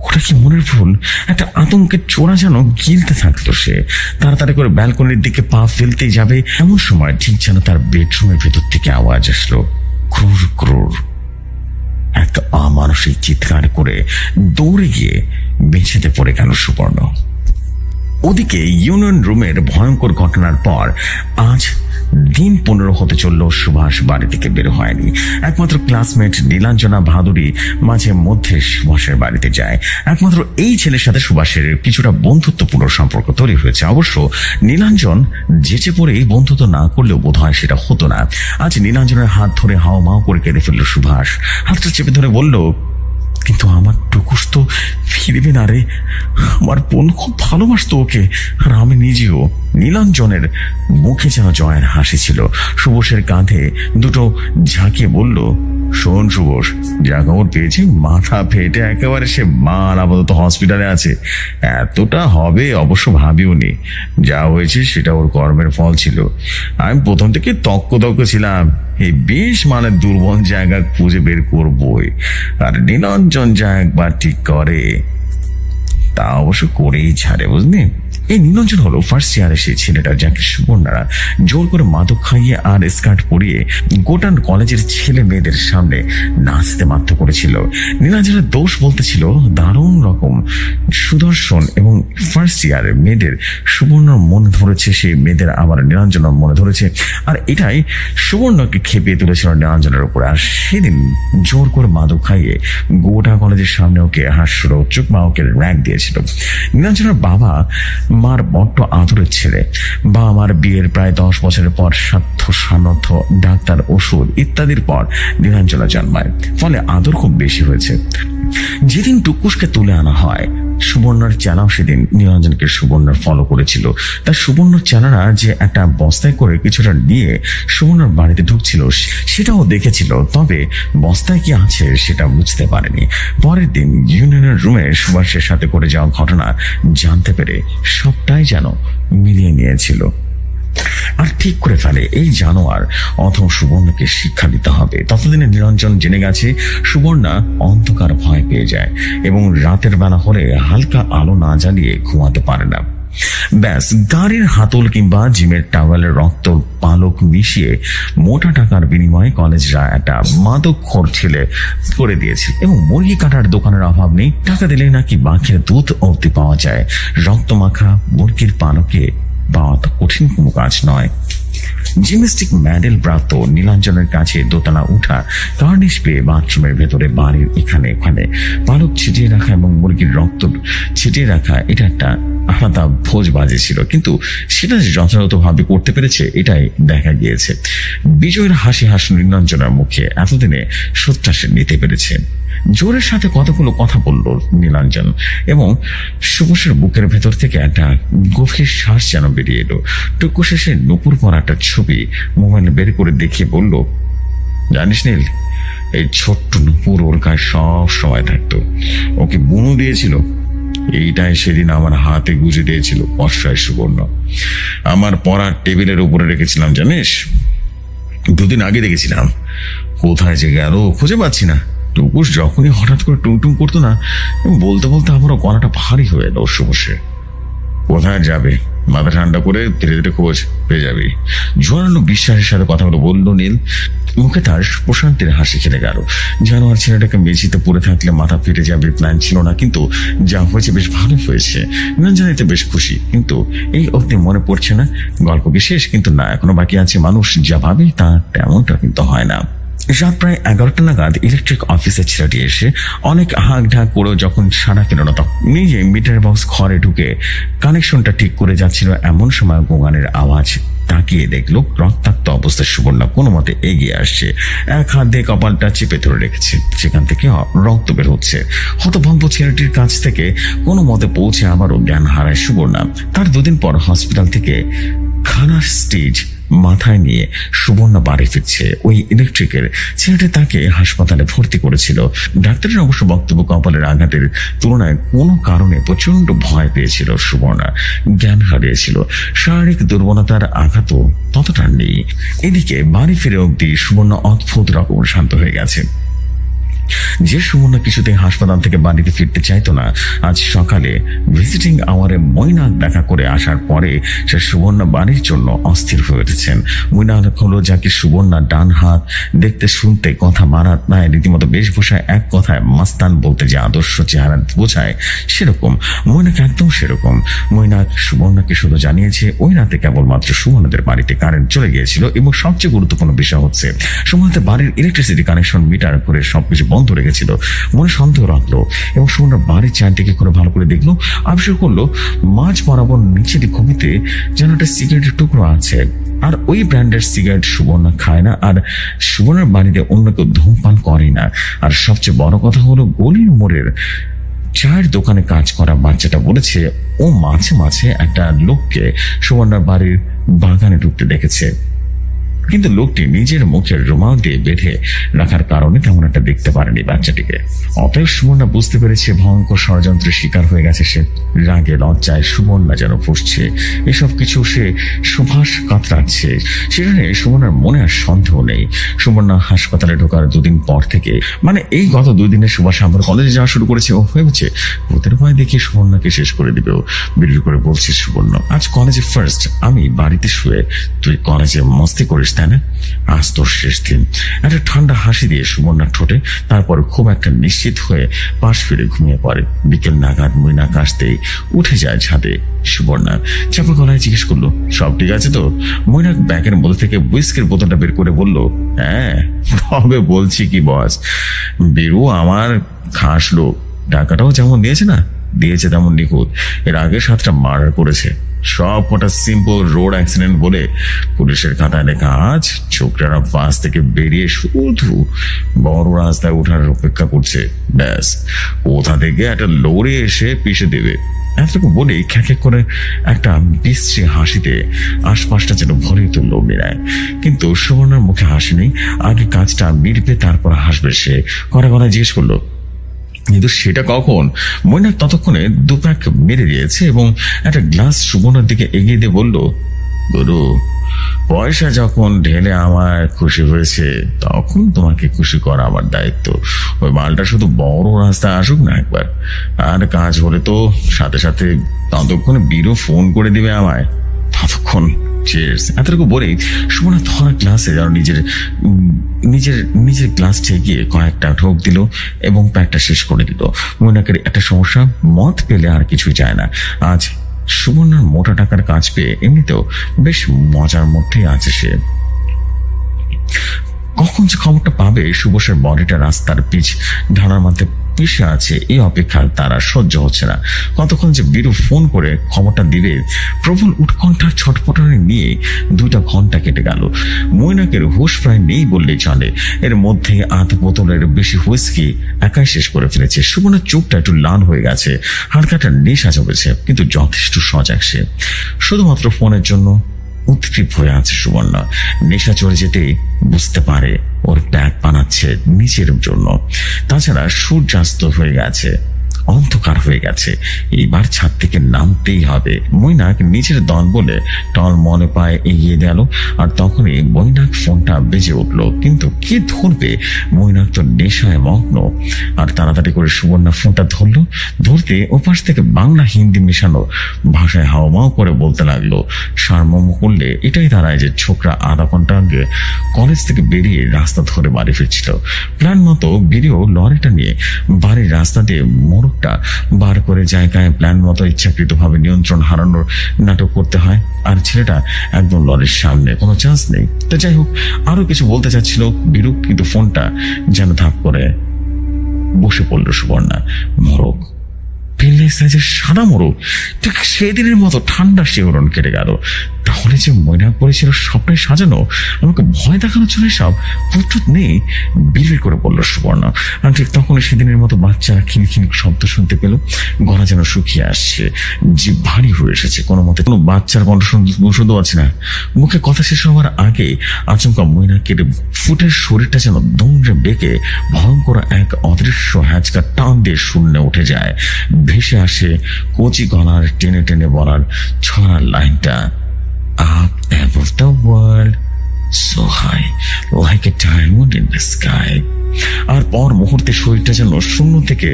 ওটা কি মনের ভুল? একটা আতঙ্কের চোরা যেন গিলতে থাকতো সে। তাড়াতাড়ি করে ব্যালকনির দিকে পা ফেলতেই যাবে, এমন সময় ঠিক যেন তার বেডরুমের ভেতর থেকে আওয়াজ আসলো, ক্রুর ক্রুর। একটা অমানসিক চিৎকার করে দৌড়ে গিয়ে বেঁচেতে পড়ে গেল সুবর্ণ। ওদিকে ইউনিয়ন রুমের ভয়ঙ্কর ঘটনার পর আজ দিন 15 হতে চলল সুভাষ বাড়ি থেকে বের হয়নি। একমাত্র ক্লাসমেট নীলাঞ্জনা ভাদুরী মাঝে মধ্যে সুভাষের বাড়িতে যায়। একমাত্র এই ছেলের সাথে সুভাষের কিছুটা বন্ধুত্বপূর্ণ সম্পর্ক তৈরি হয়েছে। অবশ্য নীলাঞ্জন যেচে পড়ে এই বন্ধুত্ব না করলেও বোধ হয় সেটা হতো না। আজ নীলাঞ্জনের হাত ধরে হাও মাও করে কেঁদে ফেলল সুভাষ। হাতটা চেপে ধরে বলল, কিন্তু আমার টুকুস তো ফিরবে না রে, আমার বোন খুব ভালোবাসতো ওকে, আর আমি নিজেও। নীলাঞ্জনের মুখে যেন জয়ের হাসি ছিল। সুবোষের কাঁধে দুটো ঝাঁকিয়ে বলল, শোন সুবোষ, যা খবর পেয়েছি মাথা ফেটে একেবারে সে মার আপাতত হসপিটালে আছে। এতটা হবে অবশ্য ভাবিও নি। যা হয়েছে সেটা ওর কর্মের ফল ছিল। আমি প্রথম থেকে তক্ক ছিলাম এই বেশ দুর্বল জায়গা খুঁজে বের করবই, আর নীলাঞ্জন যা একবার ঠিক করে তা অবশ্য করেই ছাড়ে, বুঝলি? এই নীলাঞ্জন হলো ফার্স্ট ইয়ারে সেই ছেলেটা যাকে সুবর্ণারা জোর করে মাদক খাইয়ে আর স্কার্ট পরিয়ে গোটান কলেজের ছেলে মেয়েদের সামনে নাচতে বাধ্য করেছিল। নীলাঞ্জনের দোষ বলতেছিল দারুণ রকম সুদর্শন এবং ফার্স্ট ইয়ারের মেয়েদের সুবর্ণর মনে ধরেছে, সেই মেয়েদের আবার নীলাঞ্জনের মনে ধরেছে, আর এটাই সুবর্ণকে খেপিয়ে তুলেছিল নীলাঞ্জনের উপরে। আর সেদিন জোর করে মাদক খাইয়ে গোটা কলেজের সামনে ওকে হাস্যরৌচক মা ওকে র্যাঙ্ক দিয়েছিল। নীলাঞ্জনের বাবা মার বড্ড আদরের ছেলে। বাবা মার বিয়ের প্রায় 10 বছরের পর সামর্থ্য, ডাক্তার, ওষুধ ইত্যাদির পর নীলাঞ্জনা জন্মায়, ফলে আদর খুব বেশি হয়েছে। যেদিন টুকুসকে তুলে আনা হয়, সুবর্ণার চেলাও সেদিন নীলাঞ্জনকে সুবর্ণার ফলো করেছিল। তার সুবর্ণার চেলারা যে একটা বস্তায় করে কিছুটা নিয়ে সুবর্ণার বাড়িতে ঢুকছিল সেটাও দেখেছিল, তবে বস্তায় কি আছে সেটা বুঝতে পারেনি। পরের দিন ইউনিয়নের রুমে সুভাষের সাথে করে যাওয়া ঘটনা জানতে পেরে সবটাই যেন মিলিয়ে নিয়েছিল, আর ঠিক করে ফেলে এই জানোয়ার অথম সুবর্ণকে শিক্ষা দিতে হবে। ততদিনে নীলাঞ্জন জেনে গেছে সুবর্ণা অন্ধকার ভয় পেয়ে যায় এবং রাতের বেলা হলে হালকা আলো না জ্বালিয়ে ঘুমাতে পারে না। ব্যাস, গাড়ির হাতল কিংবা জিমের টাওয়েলের রক্ত পালক মিশিয়ে মোটা টাকার বিনিময়ে কলেজরা একটা মাদকখোর ছেলে করে দিয়েছে। এবং মুরগি কাটার দোকানের অভাব নেই, টাকা দিলেই নাকি বাঘের দুধ অবধি পাওয়া যায়। রক্ত মাখা মুরগির পালকে পাওয়া তো কঠিন কোনো কাজ নয়। জিমন্যাস্টিক মেডেল প্রাপ্ত নীলাঞ্জনের কাছে দোতলা উঠা কার্নিশ পেয়ে বাথরুমের ভেতরে বাড়ির এখানে ওখানে পালক ছিটিয়ে রাখা এবং মুরগির রক্ত ছিটিয়ে রাখা, এটা একটা আলাদা ভোজ বাজে ছিল, কিন্তু সেটা যথাযথভাবে করতে পেরেছে এটাই দেখা গিয়েছে। বিজয়ের হাসি নীলাঞ্জনের মুখে এতদিনে সত্যটা সে নিতে পেরেছে। জোরের সাথে কতগুলো কথা বলল নীলাঞ্জন এবং সুবোষের বুকের ভেতর থেকে একটা গভীর শ্বাস যেন বেরিয়ে এলো। টুকু শেষে নুপুর পর একটা ছবি মোবাইলে বের করে দেখিয়ে বলল, জানিস নীল, এই ছোট্ট নুপুর ওর গায়ে সব সময় থাকতো, ওকে বুনো দিয়েছিল। এইটাই সেদিন আমার হাতে গুজে দিয়েছিল বর্ষায় সুবর্ণ। আমার পড়ার টেবিলের উপরে রেখেছিলাম, জানিস? 2 দিন আগে দেখেছিলাম, কোথায় যে গেল খুঁজে পাচ্ছি না। টুকুস যখনই হঠাৎ করে টুংটুং করতো না, বলতে বলতে আমারও গলাটা ভারী হয়ে এলো। বসে কোথায় যাবে, মাথা ঠান্ডা করে ধীরে ধীরে খোঁজ পেয়ে যাবে। জোরালো বিশ্বাসের সাথে কথাগুলো বললো নীল। মুখে তার প্রশান্তির হাসি খেলে গেল। জানোয়ার ছেলেটাকে মেঝিতে পড়ে থাকলে মাথা ফেটে যাবে প্ল্যান ছিল না, কিন্তু যা হয়েছে বেশ ভালো হয়েছে। জানিতে বেশ খুশি, কিন্তু এই অবধি মনে পড়ছে না গল্প বিশেষ, কিন্তু না, এখনো বাকি আছে। মানুষ যা ভাবে তা তেমনটা কিন্তু হয় না। রাত প্রায় 11টা নাগাদ ইলেকট্রিক অফিসের ছেলেটি এসে অনেক হাঁক ঢাক করেও যখন সাড়া পেল না, তখন নিজে মিটার বক্স ঘরে ঢুকে কানেকশনটা ঠিক করে যাচ্ছিল, এমন সময় গোগানের আওয়াজ তাকিয়ে দেখলো রক্তাক্ত অবস্থায় সুবর্ণা কোনো মতে এগিয়ে আসছে। এক হাত দিয়ে কপালটা চেপে ধরে রেখেছে, সেখান থেকে রক্ত বের হচ্ছে। হতভম্ব ছেলেটির কাছ থেকে কোনো মতে পৌঁছে আবারও জ্ঞান হারায় সুবর্ণা। তার দুদিন পর হসপিটাল থেকে খানার স্টেজ মাথায় নিয়ে সুবর্ণা বাড়ি ফিরছে। ওই ইলেকট্রিকের ছেলেটি তাকে হাসপাতালে ভর্তি করেছিল। ডাক্তারের অবশ্য বক্তব্য, কপালের আঘাতের তুলনায় কোনো কারণে প্রচন্ড ভয় পেয়েছিল সুবর্ণা, জ্ঞান হারিয়েছিল। শারীরিক দুর্বলতার আঘাতও ততটা নেই। এদিকে বাড়ি ফিরে অবধি সুবর্ণা অদ্ভুত রকম শান্ত হয়ে গেছে। যে সুবর্ণা কিছুতেই হাসপাতাল থেকে বাড়িতে ফিরতে চাইতো না, আজ সকালে ভিজিটিং আওয়ারে মৈনাক দেখা করে আসার পরে সে সুবর্ণা বাড়ির জন্য অস্থির হয়ে উঠেছেন। মৈনাক হলো যাকে সুবর্ণা ডান হাত, দেখতে শুনতে কথা মারাত নাই, রীতিমতো বেশভূষায় এক কথায় মাস্তান বলতে যে আদর্শ চেহারা বোঝায় সেরকম মৈনাক একদম সেরকম। মৈনাক সুবর্ণাকে শুধু জানিয়েছে ওই রাতে কেবলমাত্র সুবর্ণাদের বাড়িতে কারেন্ট চলে গিয়েছিল, এবং সবচেয়ে গুরুত্বপূর্ণ বিষয় হচ্ছে সুবর্ণাদের বাড়ির ইলেকট্রিসিটি কানেকশন মিটার করে সবকিছু বন্ধ রেখেছিল। মনে সন্দেহ রাখলো এবং সুবর্ণার বাড়ির চারদিকে করে ভালো করে দেখলো। আবিষ্কার করলো মাঝ বরাবর নিচের খুবিতে যেন একটা সিগারেটের টুকরো আছে। আর ওই ব্র্যান্ডের সিগারেট সুবর্ণা খায় না, আর সুবর্ণার বাড়িতে অন্য কেউ ধূমপান করে না। আর সবচেয়ে বড় কথা হলো গলির মোড়ের চায়ের দোকানে কাজ করা বাচ্চাটা বলেছে ও মাঝে মাঝে একটা লোককে সুবর্ণার বাড়ির বাগানে ঢুকতে দেখেছে, কিন্তু লোকটি নিজের মুখের রুমাল দিয়ে বেঁধে রাখার কারণে তেমন একটা দেখতে পারেনি বাচ্চাটিকে। অতএব সুবর্ণা বুঝতে পেরেছে ভয়ঙ্কর ষড়যন্ত্রের শিকার হয়ে গেছে সে। রাগে লজ্জায় সুবর্ণা যেন ফুসছে। এসব কিছু সে সুভাষ কাতরাচ্ছে। সেটা নিয়ে সুবর্ণার মনে আর সন্দেহ নেই। সুবর্ণা হাসপাতালে ঢোকার দুদিন পর থেকে, মানে এই গত 2 দিনে সুভাষ আবার কলেজে যাওয়া শুরু করেছে। ও ভেবেছে ভূতের ভয় দেখিয়ে সুবর্ণাকে শেষ করে দিবে। ও বিড়বিড় করে বলছে, সুবর্ণ আজ কলেজে ফার্স্ট, আমি বাড়িতে শুয়ে, তুই কলেজে মস্তি করিস তাই না? আজ তোর শেষ দিন। একটা ঠান্ডা হাসি দিয়ে সুবর্ণা ঠোঁটে, তারপর খুব একটা নিশ্চিত হয়ে পাশ ফিরে ঘুমিয়ে পড়ে। বিকেল নাগাদ মৈনাক আসতেই উঠে যায় ছাদে। সুবর্ণা চাপা গলায় জিজ্ঞেস করলো, সব ঠিক আছে তো? মৈনাক ব্যাগের মধ্যে থেকে হুইস্কির বোতলটা বের করে বলল, হ্যাঁ তবে বলছি কি বস, বীরু আমার খাস লোক, টাকাটাও যেমন দিয়েছে তেমন নিখুঁত। এর আগে 7টা মার্ডার করেছে, সব কটা সিম্পল রোড অ্যাক্সিডেন্ট বলে পুলিশের খাতায় লেখা। আজ ছোকরারা বাস থেকে বেরিয়ে শুধু বড় রাস্তায় ওঠার অপেক্ষা করছে, ব্যাস কোথা থেকে একটা লরি এসে পিষে দেবে। এতটুকু বলেই খ্যাঁক করে একটা বিশ্রী হাসিতে আশপাশটা যেন ভরে তুলল মীরায়। কিন্তু সুবর্ণার মুখে হাসি নেই। আগে কাজটা মিটবে তারপর হাসবে সে। কড়া গলায় জিজ্ঞেস করলো, কিন্তু সেটা কখন? মৈনাক ততক্ষণে 2 প্যাক মেরে দিয়েছে এবং একটা গ্লাস সুবর্ণার দিকে এগিয়ে দিয়ে বলল, গুরু পয়সা যখন ঢেলে আমার খুশি হয়েছে তখন তোমাকে খুশি করা আমার দায়িত্ব। ওই মালটা শুধু বড় রাস্তায় আসুক না একবার, আর কাজ হলে তো সাথে সাথে ততক্ষণে বীরও ফোন করে দিবে আমায়। ততক্ষণ চিয়ার্স। এতটুকু বলেই সুবর্ণা ধরা গ্লাসে যেন নিজের গ্লাস ঠেকিয়ে কয়েকটা ঢোক দিল এবং প্যাকটা শেষ করে দিল। মৈনাকের একটা সমস্যা, মদ পেলে আর কিছুই যায় না। আজ সুবর্ণার মোটা টাকার কাজ পেয়ে এমনিতেও বেশ মজার মধ্যেই আছে সে। কখন যে খবরটা পাবে সুবসের বডিটা রাস্তার পিচ ঢালার মধ্যে পিষে আছে, এই অপেক্ষা তার আর সহ্য হচ্ছে না। কতক্ষণ যে বীরু ফোন করে খবরটা দিবে, প্রবল উৎকণ্ঠার ছটপটানি নিয়ে 2টা ঘন্টা কেটে গেল। মৈনাকের হুঁশ প্রায় নেই বললেই চলে। এর মধ্যে 8 বোতলের বেশি হুইস্কি একাই শেষ করে ফেলেছে। সুবর্ণার চোখটা একটু লাল হয়ে গেছে, হালকাটা নেশা জমেছে, কিন্তু যথেষ্ট সজাগ সে। শুধুমাত্র ফোনের জন্য উদ্গ্রীব হয়ে আছে সুবর্ণা। নেশা চলে যেতে বুঝতে পারে ওর ব্যাগ বানাচ্ছে নিজের জন্য। তাছাড়া সূর্যাস্ত হয়ে গেছে, অন্ধকার হয়ে গেছে, এইবার ছাদ থেকে নামতেই হবে। মৈনাক নিজের দল বলে টল মনে পায়ে এগিয়ে গেল, আর তখনই মৈনাক ফোনটা বেজে উঠলো। কিন্তু কে ধরবে? মৈনাক তো নেশায় মগ্ন। আর তাড়াতাড়ি করে সুবর্ণা ফোনটা ধরলো। ধরতে ওপাশ থেকে বাংলা হিন্দি মেশানো ভাষায় হাওমাও করে বলতে লাগলো। সারমর্ম করলে এটাই দাঁড়ায় যে ছোকরা আধা ঘন্টা আগে কলেজ থেকে বেরিয়ে রাস্তা ধরে বাড়ি ফিরছিল। প্ল্যান মতো বেরিয়েও লরিটা নিয়ে বাড়ির রাস্তা দিয়ে মোড়কটা বার করে জায়গায় প্ল্যান মতো ইচ্ছাকৃতভাবে নিয়ন্ত্রণ হারানোর নাটক করতে হয়। আর ছেলেটা একদম লরির সামনে, কোনো চান্স নেই। তো যাই হোক, আরো কিছু বলতে চাচ্ছিল বিরূপ, কিন্তু ফোনটা যেন ধাপ করে বসে পড়লো সুবর্ণা। মোড়ক, পেলে সাইজের সাদা মোড়ক, ঠিক সেদিনের মতো ঠান্ডা শিহরণ কেটে গেল। তাহলে যে ময়না পড়েছিল সবটাই সাজানো, আমাকে ভয় দেখানোর জন্য সব প্রস্তুত নেই, বিড়বিড় করে বলল সুবর্ণ। আর ঠিক তখনই সেদিনের মতো বাচ্চারা খিলখিল শব্দ শুনতে পেল। গলা যেন শুকিয়ে আসছে, জিভ ভারী হয়ে এসেছে। কোনো মতে কোনো বাচ্চার কণ্ঠ শুনতে পাচ্ছি না। মুখে কথা শেষ হওয়ার আগে আচমকা ময়নাকের ফুটের শরীরটা যেন দৌড়ে বেঁকে ভয়ঙ্কর এক অদৃশ্য হ্যাচকা টান দিয়ে শূন্যে উঠে যায়। ভেসে আসে কচি গলার টেনে টেনে বলার ছড়ার লাইনটা, up above the world, so high, like a diamond in the sky. আর পর মুহূর্তে শরীরটা যেন শূন্য থেকে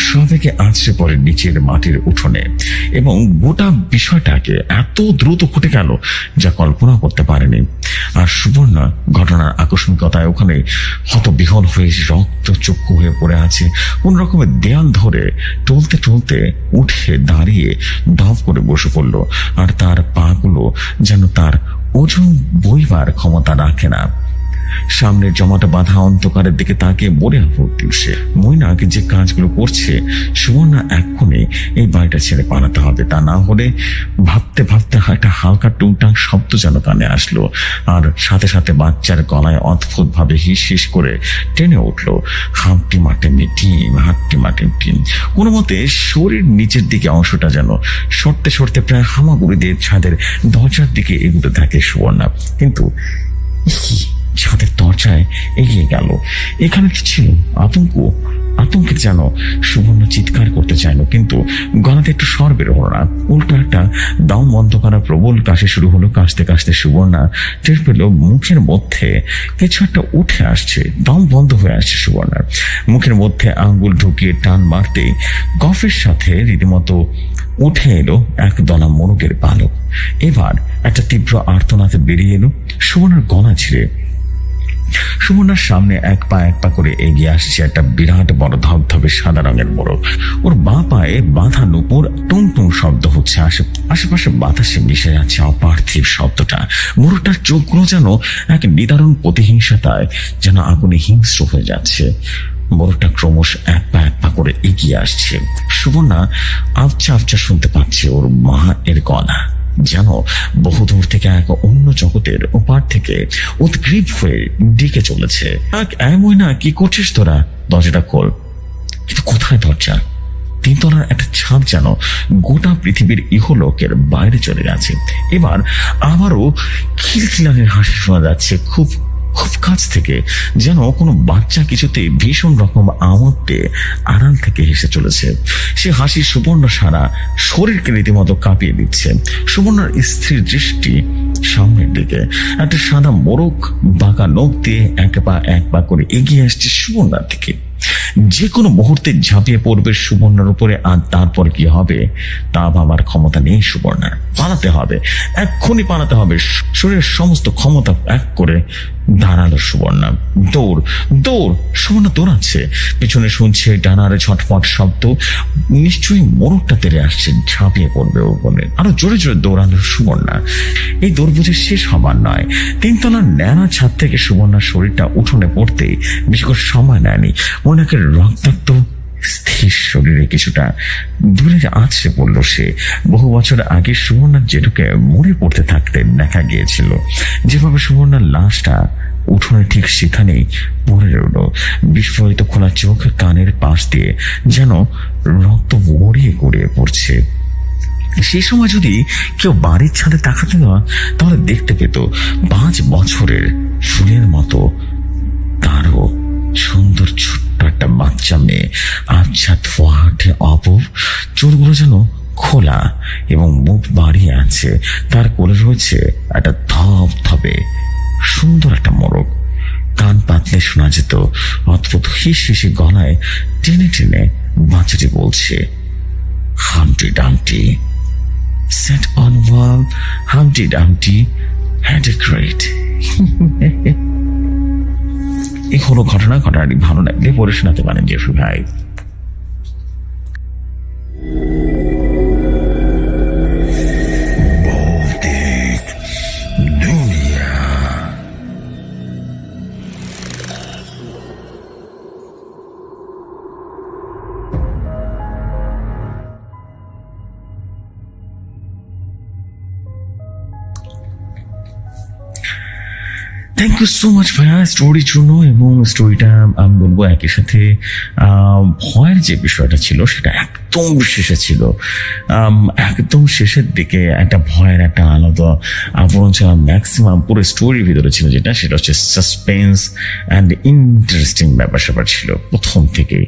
সবেগে আছড়ে পড়ে নিচের মাটির উঠোনে, এবং গোটা বিষয়টাকে এত দ্রুত ঘটে গেল যা কল্পনা করতে পারেনি। আর সুবর্ণা ঘটনার আকস্মিকতায় ওখানে হতবিহল হয়ে রক্ত চক্ষু হয়ে পড়ে আছে। কোন রকমের দেয়াল ধরে টলতে টলতে উঠে দাঁড়িয়ে ধপ করে বসে পড়ল। আর তার পাগুলো যেন তার ওজন বইবার ক্ষমতা রাখে না। সামনে জমাটা বাঁধা অন্ধকারের দিকে তাকে মনে উঠল সে। মৈনাক যে কাজগুলো করছে, সুবর্ণা এক্ষুনি এই বাড়িটা ছেড়ে পালাতে হবে। তা না হলে ভাবতে ভাবতে একটা হালকা টুংটাং শব্দ যেন কানে আসলো, আর সাথে সাথে বাচ্চার গলায় অদ্ভুত ভাবে হিস হিস করে টেনে উঠল, হাঁপটি মাটে টিম, হাঁটটি মাটে টিম। কোনো মতে শরীর নিচের দিকে অংশটা যেন সরতে সরতে প্রায় হামাগুড়ি দিয়ে ছাদের দরজার দিকে এগুতে থাকে সুবর্ণা। কিন্তু ছাদের দরজায় এগিয়ে গেল। এখানে কি ছিল? আতঙ্কে যেন সুবর্ণ চিৎকার করতে চাইল, কিন্তু গলাতে একটু স্বর বের হলো না। উল্টো একটা দম বন্ধ করা প্রবল কাশি শুরু হলো। কাশতে কাশতে সুবর্ণা টের পেল মুখের মধ্যে কিছু একটা উঠে আসছে। দম বন্ধ হয়ে আসছে সুবর্ণার। মুখের মধ্যে আঙ্গুল ঢুকিয়ে টান মারতেই কফের সাথে রীতিমতো উঠে এলো এক দলা মোরগের পালক। এবার একটা তীব্র আর্তনাদে বেরিয়ে এলো সুবর্ণার গলা ছিঁড়ে। সুবর্ণার সামনে এক পা করে এগিয়ে আসছে একটা বিরাট বড় ধবধবে সাদা রঙের মোরগ। ওর বাঁ পায়ে বাঁধা নুপুর টুং টুং শব্দ হচ্ছে। আশেপাশে বাতাসে মিশে যাচ্ছে অপার্থিব শব্দটা। মোরগটার চোখগুলো যেন এক নিদারুণ প্রতিহিংসাতায় যেন আগুনে হিংস্র হয়ে যাচ্ছে। মোরগটা ক্রমশ এক পা করে এগিয়ে আসছে। সুবর্ণা আবচা শুনতে পাচ্ছে ওর মা এর গলা, যেন বহুদূর থেকে এক অন্য জগতের ওপার থেকে উদ্গ্রীব হয়ে ডেকে চলেছে। ময়না, কি করছিস তোরা? দরজাটা খোল। কিন্তু কোথায় দরজা? তিনতলার একটা ছাদ যেন গোটা পৃথিবীর ইহলোকের বাইরে চলে গেছে। এবার আবারও খিলখিলানের হাসি শোনা যাচ্ছে খুব খুব কাছ থেকে, যেন কোনো বাচ্চা কিছুতে ভীষণ রকম আমোদ পেয়ে আড়াল থেকে হেসে চলেছে। সে হাসি সুবর্ণ সারা শরীরকে রীতিমতো কাঁপিয়ে দিচ্ছে। সুবর্ণার স্থির দৃষ্টি সামনের দিকে। একটা সাদা মোরগ বাঁকা নখ দিয়ে এক পা করে এগিয়ে আসছে সুবর্ণার দিকে। যে কোনো মুহূর্তে ঝাঁপিয়ে পড়বে সুবর্ণার উপরে। আর তারপর কি হবে তা ভাবার ক্ষমতা নেই সুবর্ণার। পালাতে হবে, এক্ষুনি পালাতে হবে। শরীরের সমস্ত ক্ষমতা এক করে দাঁড়ালো সুবর্ণা। দৌড় দৌড়! সুবর্ণা দৌড়াচ্ছে। পিছনে শুনছে ডানারে ছটফট শব্দ। নিশ্চয়ই মোরগটা তেড়ে আসছে, ঝাঁপিয়ে পড়বে ওর উপরে। আরো জোরে জোরে দৌড়ালো সুবর্ণা। এই দৌড় বুঝে শেষ হবার নয়। তিনতলার ন্যাড়া ছাদ থেকে সুবর্ণার শরীরটা উঠোনে পড়তেই বেশি করে সময় নেয়নি। ময়নাকের রক্তাক্ত স্থির শরীরে কিছুটা দূরে আছড়ে পড়ল সে। বহু বছর আগে সুবর্ণার জেঠুকে মরে পড়তে থাকতে দেখা গিয়েছিল। যেভাবে সুবর্ণার লাশটা উঠোনে ঠিক সেখানেই পড়ে রইল, বিস্ফোরিত খোলা চোখ, কানের পাশ দিয়ে যেন রক্ত গড়িয়ে গড়িয়ে পড়ছে। সেই সময় যদি কেউ বাড়ির ছাদে তাকাতো না, তাহলে দেখতে পেত 5 বছরের ফুলের মতো তারও সুন্দর ছোট্ট একটা বাচ্চা মেয়ে, আবছা ধোয়াটে অপূব, চুলগুলো যেন খোলা এবং মুখ বাড়িয়ে আছে। তার কোলে রয়েছে একটা ধবধবে সুন্দর একটা মোরগ। কান পাতলে শোনা যেত অদ্ভুত হিস হিসি গলায় টেনে টেনে বাচ্চাটি বলছে, হামটি ডামটি sat on wall, Humpty Dumpty had a great এই হলো ঘটনা। ঘটনাটি ভালো লাগলে পড়ে শোনাতে পারেন জেফরি ভাই। থ্যাংক ইউ সো মাচ ভাইয়া স্টোরির জন্য। এবং স্টোরিটা আমি বলবো একই সাথে ভয়ের যে বিষয়টা ছিল সেটা একদম শেষে ছিল। একদম শেষের দিকে একটা ভয়ের একটা আলাদা আবরণ ছিল, ম্যাক্সিমাম পুরো স্টোরির ভিতরে ছিল যেটা, সেটা হচ্ছে সাসপেন্স অ্যান্ড ইন্টারেস্টিং ব্যাপার স্যাপার ছিল প্রথম থেকেই।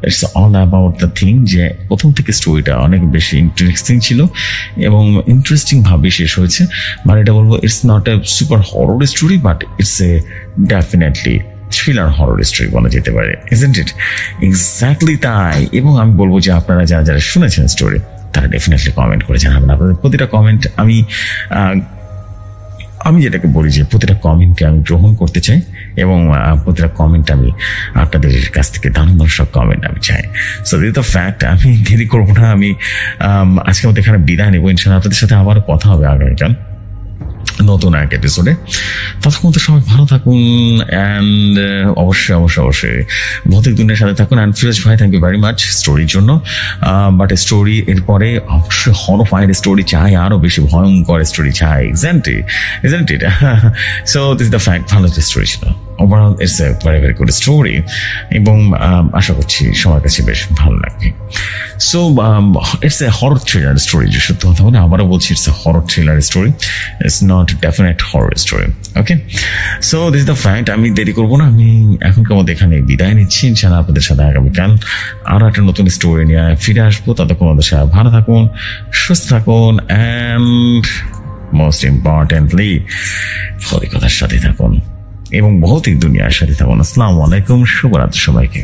It's all about the thing যে প্রথম থেকে স্টোরিটা অনেক বেশি ইন্টারেস্টিং ছিল এবং ইন্টারেস্টিং ভাবে শেষ হয়েছে। মানে এটা বলবো it's not a super horror story, but it's a definitely thriller horror story বলা যেতে পারে, ইজন্ট ইট? এক্স্যাক্টলি তাই। এবং আমি বলবো যে আপনারা যারা যারা শুনেছেন স্টোরি তারা ডেফিনেটলি কমেন্ট করে জানাবেন। আপনাদের প্রতিটা কমেন্ট আমি যেটাকে বলি যে প্রতিটা কমেন্টকে আমি গ্রহণ করতে চাই এবং প্রতিটা কমেন্ট আমি আপনাদের কাছ থেকে দারুণ দর্শক কমেন্ট আমি চাই। So this the fact. আমি দেরি করবো না, আমি আজকে আমাদের এখানে বিদায় নেবো। ইনশাআল্লাহ আপনাদের সাথে আবার কথা হবে আগামীকাল নতুন এক এপিসোডে। ততক্ষণ তো সবাই ভালো থাকুন অ্যান্ড অবশ্যই অবশ্যই অবশ্যই ভৌতিক দুনিয়ার সাথে থাকুন। অ্যান্ড ফিরোজ ভাই, থ্যাংক ইউ ভেরি মাচ স্টোরির জন্য। বাট স্টোরি এরপরে অবশ্যই হরফাইড স্টোরি চাই, আরো বেশি ভয়ঙ্কর স্টোরি চাই, isn't it? So this the fact. ভালো একটা স্টোরি ছিল overall, it's a very very good story এবং আশা করছি সবার কাছে বেশ ভালো লাগবে। So it's a horror thriller story, যে সত্য কথা বলে আবারও বলছি, it's a horror thriller story, it's not definite horror story. Okay, so this the fact. আমি দেরি করবো না, আমি এখনকার মধ্যে এখানে বিদায় নিচ্ছি। ইনশাআল্লাহ আপনাদের সাথে আগামীকাল আরো একটা নতুন স্টোরি নিয়ে ফিরে আসবো। ততক্ষণ আমাদের সাথে ভালো থাকুন, সুস্থ থাকুন অ্যান্ড মোস্ট ইম্পর্টেন্টলি ভৌতিকতার সাথে থাকুন এবং ভৌতিক দুনিয়ার সাথে থাকুন। আসসালামু আলাইকুম, শুভরাত্রি সবাইকে।